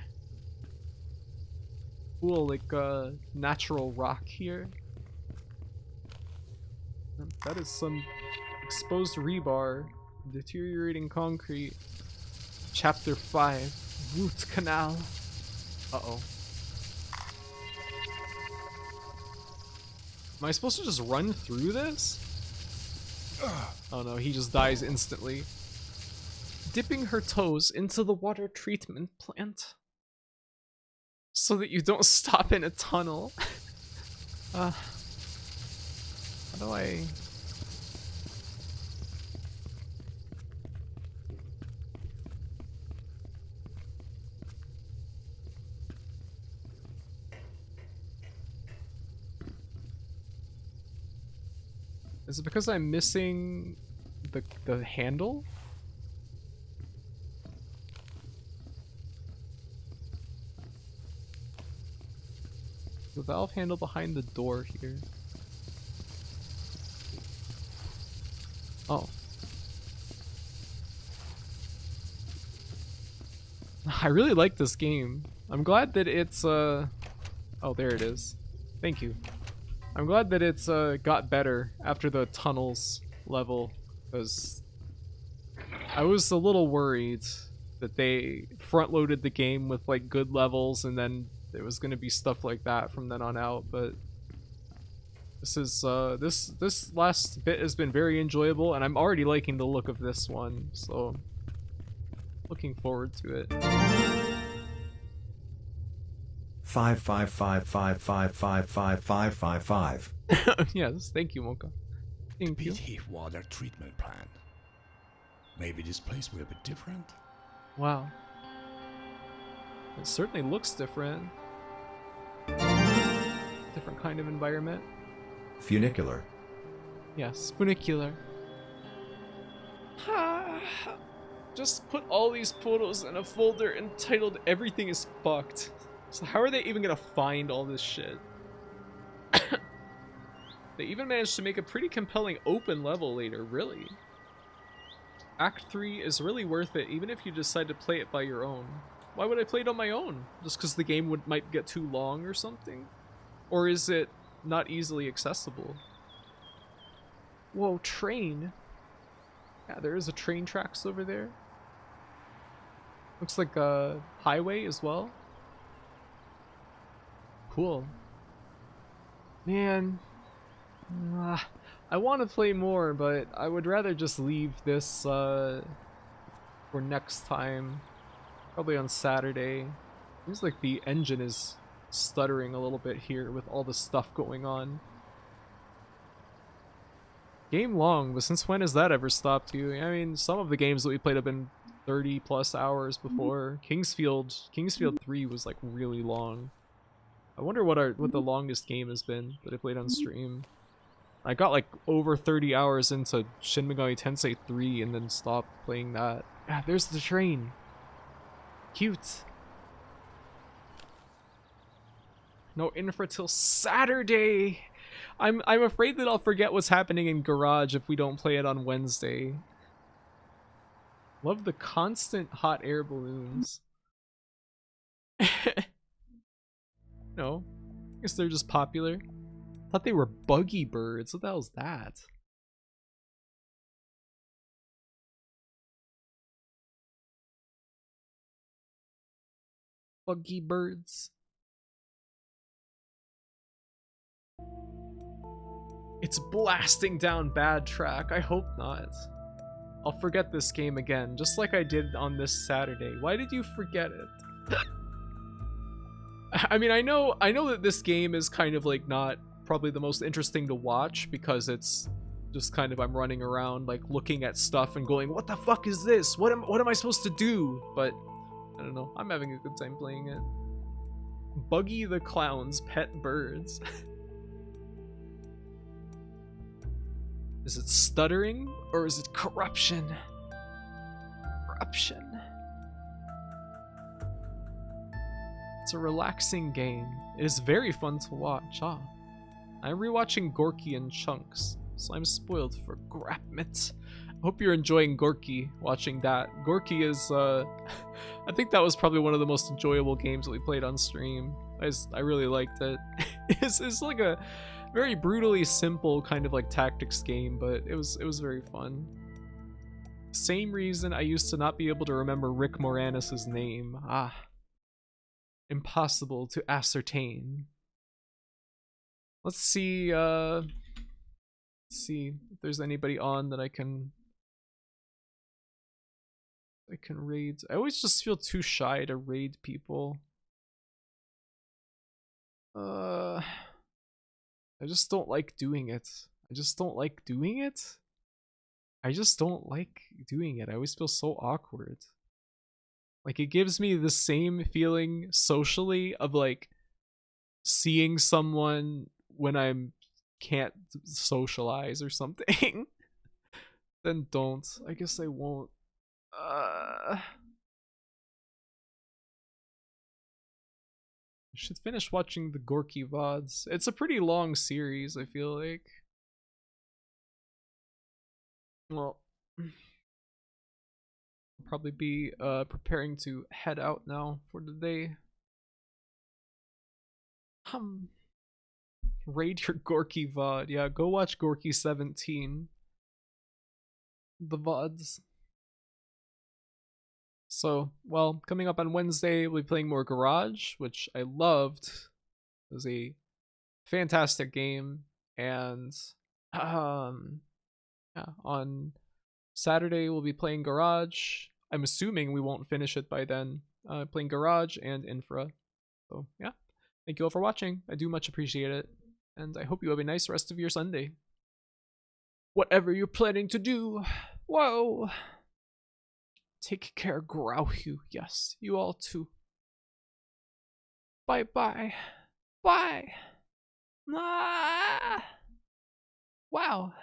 Cool, like natural rock here. That is some exposed rebar, deteriorating concrete. Chapter 5, Root Canal. Uh-oh. Am I supposed to just run through this? Oh no, he just dies instantly. Dipping her toes into the water treatment plant. So that you don't stop in a tunnel. How do I... Is it because I'm missing the handle? The valve handle behind the door here. Oh. I really like this game. I'm glad that it's oh, there it is. Thank you. I'm glad that it's got better after the tunnels level, because I was a little worried that they front-loaded the game with like good levels and then there was going to be stuff like that from then on out. But this is this last bit has been very enjoyable, and I'm already liking the look of this one, so looking forward to it. 555555555. Yes, thank you, Mocha. Thank you. Pity water treatment plant. Maybe this place will be different. Wow. It certainly looks different. Different kind of environment. Funicular. Yes, funicular. Just put all these photos in a folder entitled Everything is Fucked. So how are they even gonna find all this shit? They even managed to make a pretty compelling open level later, really. Act 3 is really worth it, even if you decide to play it by your own. Why would I play it on my own? Just because the game might get too long or something? Or is it not easily accessible? Whoa, train. Yeah, there is a train tracks over there. Looks like a highway as well. Cool. Man. I want to play more, but I would rather just leave this for next time. Probably on Saturday. Seems like the engine is stuttering a little bit here with all the stuff going on. Game long, but since when has that ever stopped you? I mean, some of the games that we played have been 30 plus hours before. Kingsfield 3 was like really long. I wonder what the longest game has been that I played on stream. I got like over 30 hours into Shin Megami Tensei 3 and then stopped playing that. Ah, there's the train. Cute. No infra till Saturday. I'm afraid that I'll forget what's happening in Garage if we don't play it on Wednesday. Love the constant hot air balloons. No, I guess they're just popular. Thought they were buggy birds. What the hell's that? Buggy birds. It's blasting down bad track. I hope not. I'll forget this game again, just like I did on this Saturday. Why did you forget it? I mean, I know that this game is kind of like not probably the most interesting to watch because it's just kind of I'm running around like looking at stuff and going, what the fuck is this? What am I supposed to do? But I don't know. I'm having a good time playing it. Buggy the Clown's Pet Birds. Is it stuttering or is it corruption? Corruption. It's a relaxing game. It is very fun to watch. I'm rewatching Gorky in chunks, so I'm spoiled for Grapmit. I hope you're enjoying Gorky watching that. Gorky is, I think that was probably one of the most enjoyable games that we played on stream. I really liked it. It's like a very brutally simple kind of like tactics game, but it was very fun. Same reason I used to not be able to remember Rick Moranis' name. Impossible to ascertain. Let's see if there's anybody on that I can raid. I always just feel too shy to raid people. I just don't like doing it. I always feel so awkward. Like, it gives me the same feeling socially of like seeing someone when I'm can't socialize or something. Then don't. I guess I won't. I should finish watching the Gorky VODs. It's a pretty long series, I feel like. Well, I'll probably be preparing to head out now for the day. Raid your Gorky VOD. Yeah, go watch Gorky 17. The VODs. So, well, coming up on Wednesday, we'll be playing more Garage, which I loved. It was a fantastic game. And yeah, on Saturday we'll be playing Garage. I'm assuming we won't finish it by then. Playing Garage and Infra. So yeah, thank you all for watching. I do much appreciate it. And I hope you have a nice rest of your Sunday. Whatever you're planning to do. Whoa. Take care, Grauhu. Yes, you all too. Bye-bye. Bye. Ah. Wow.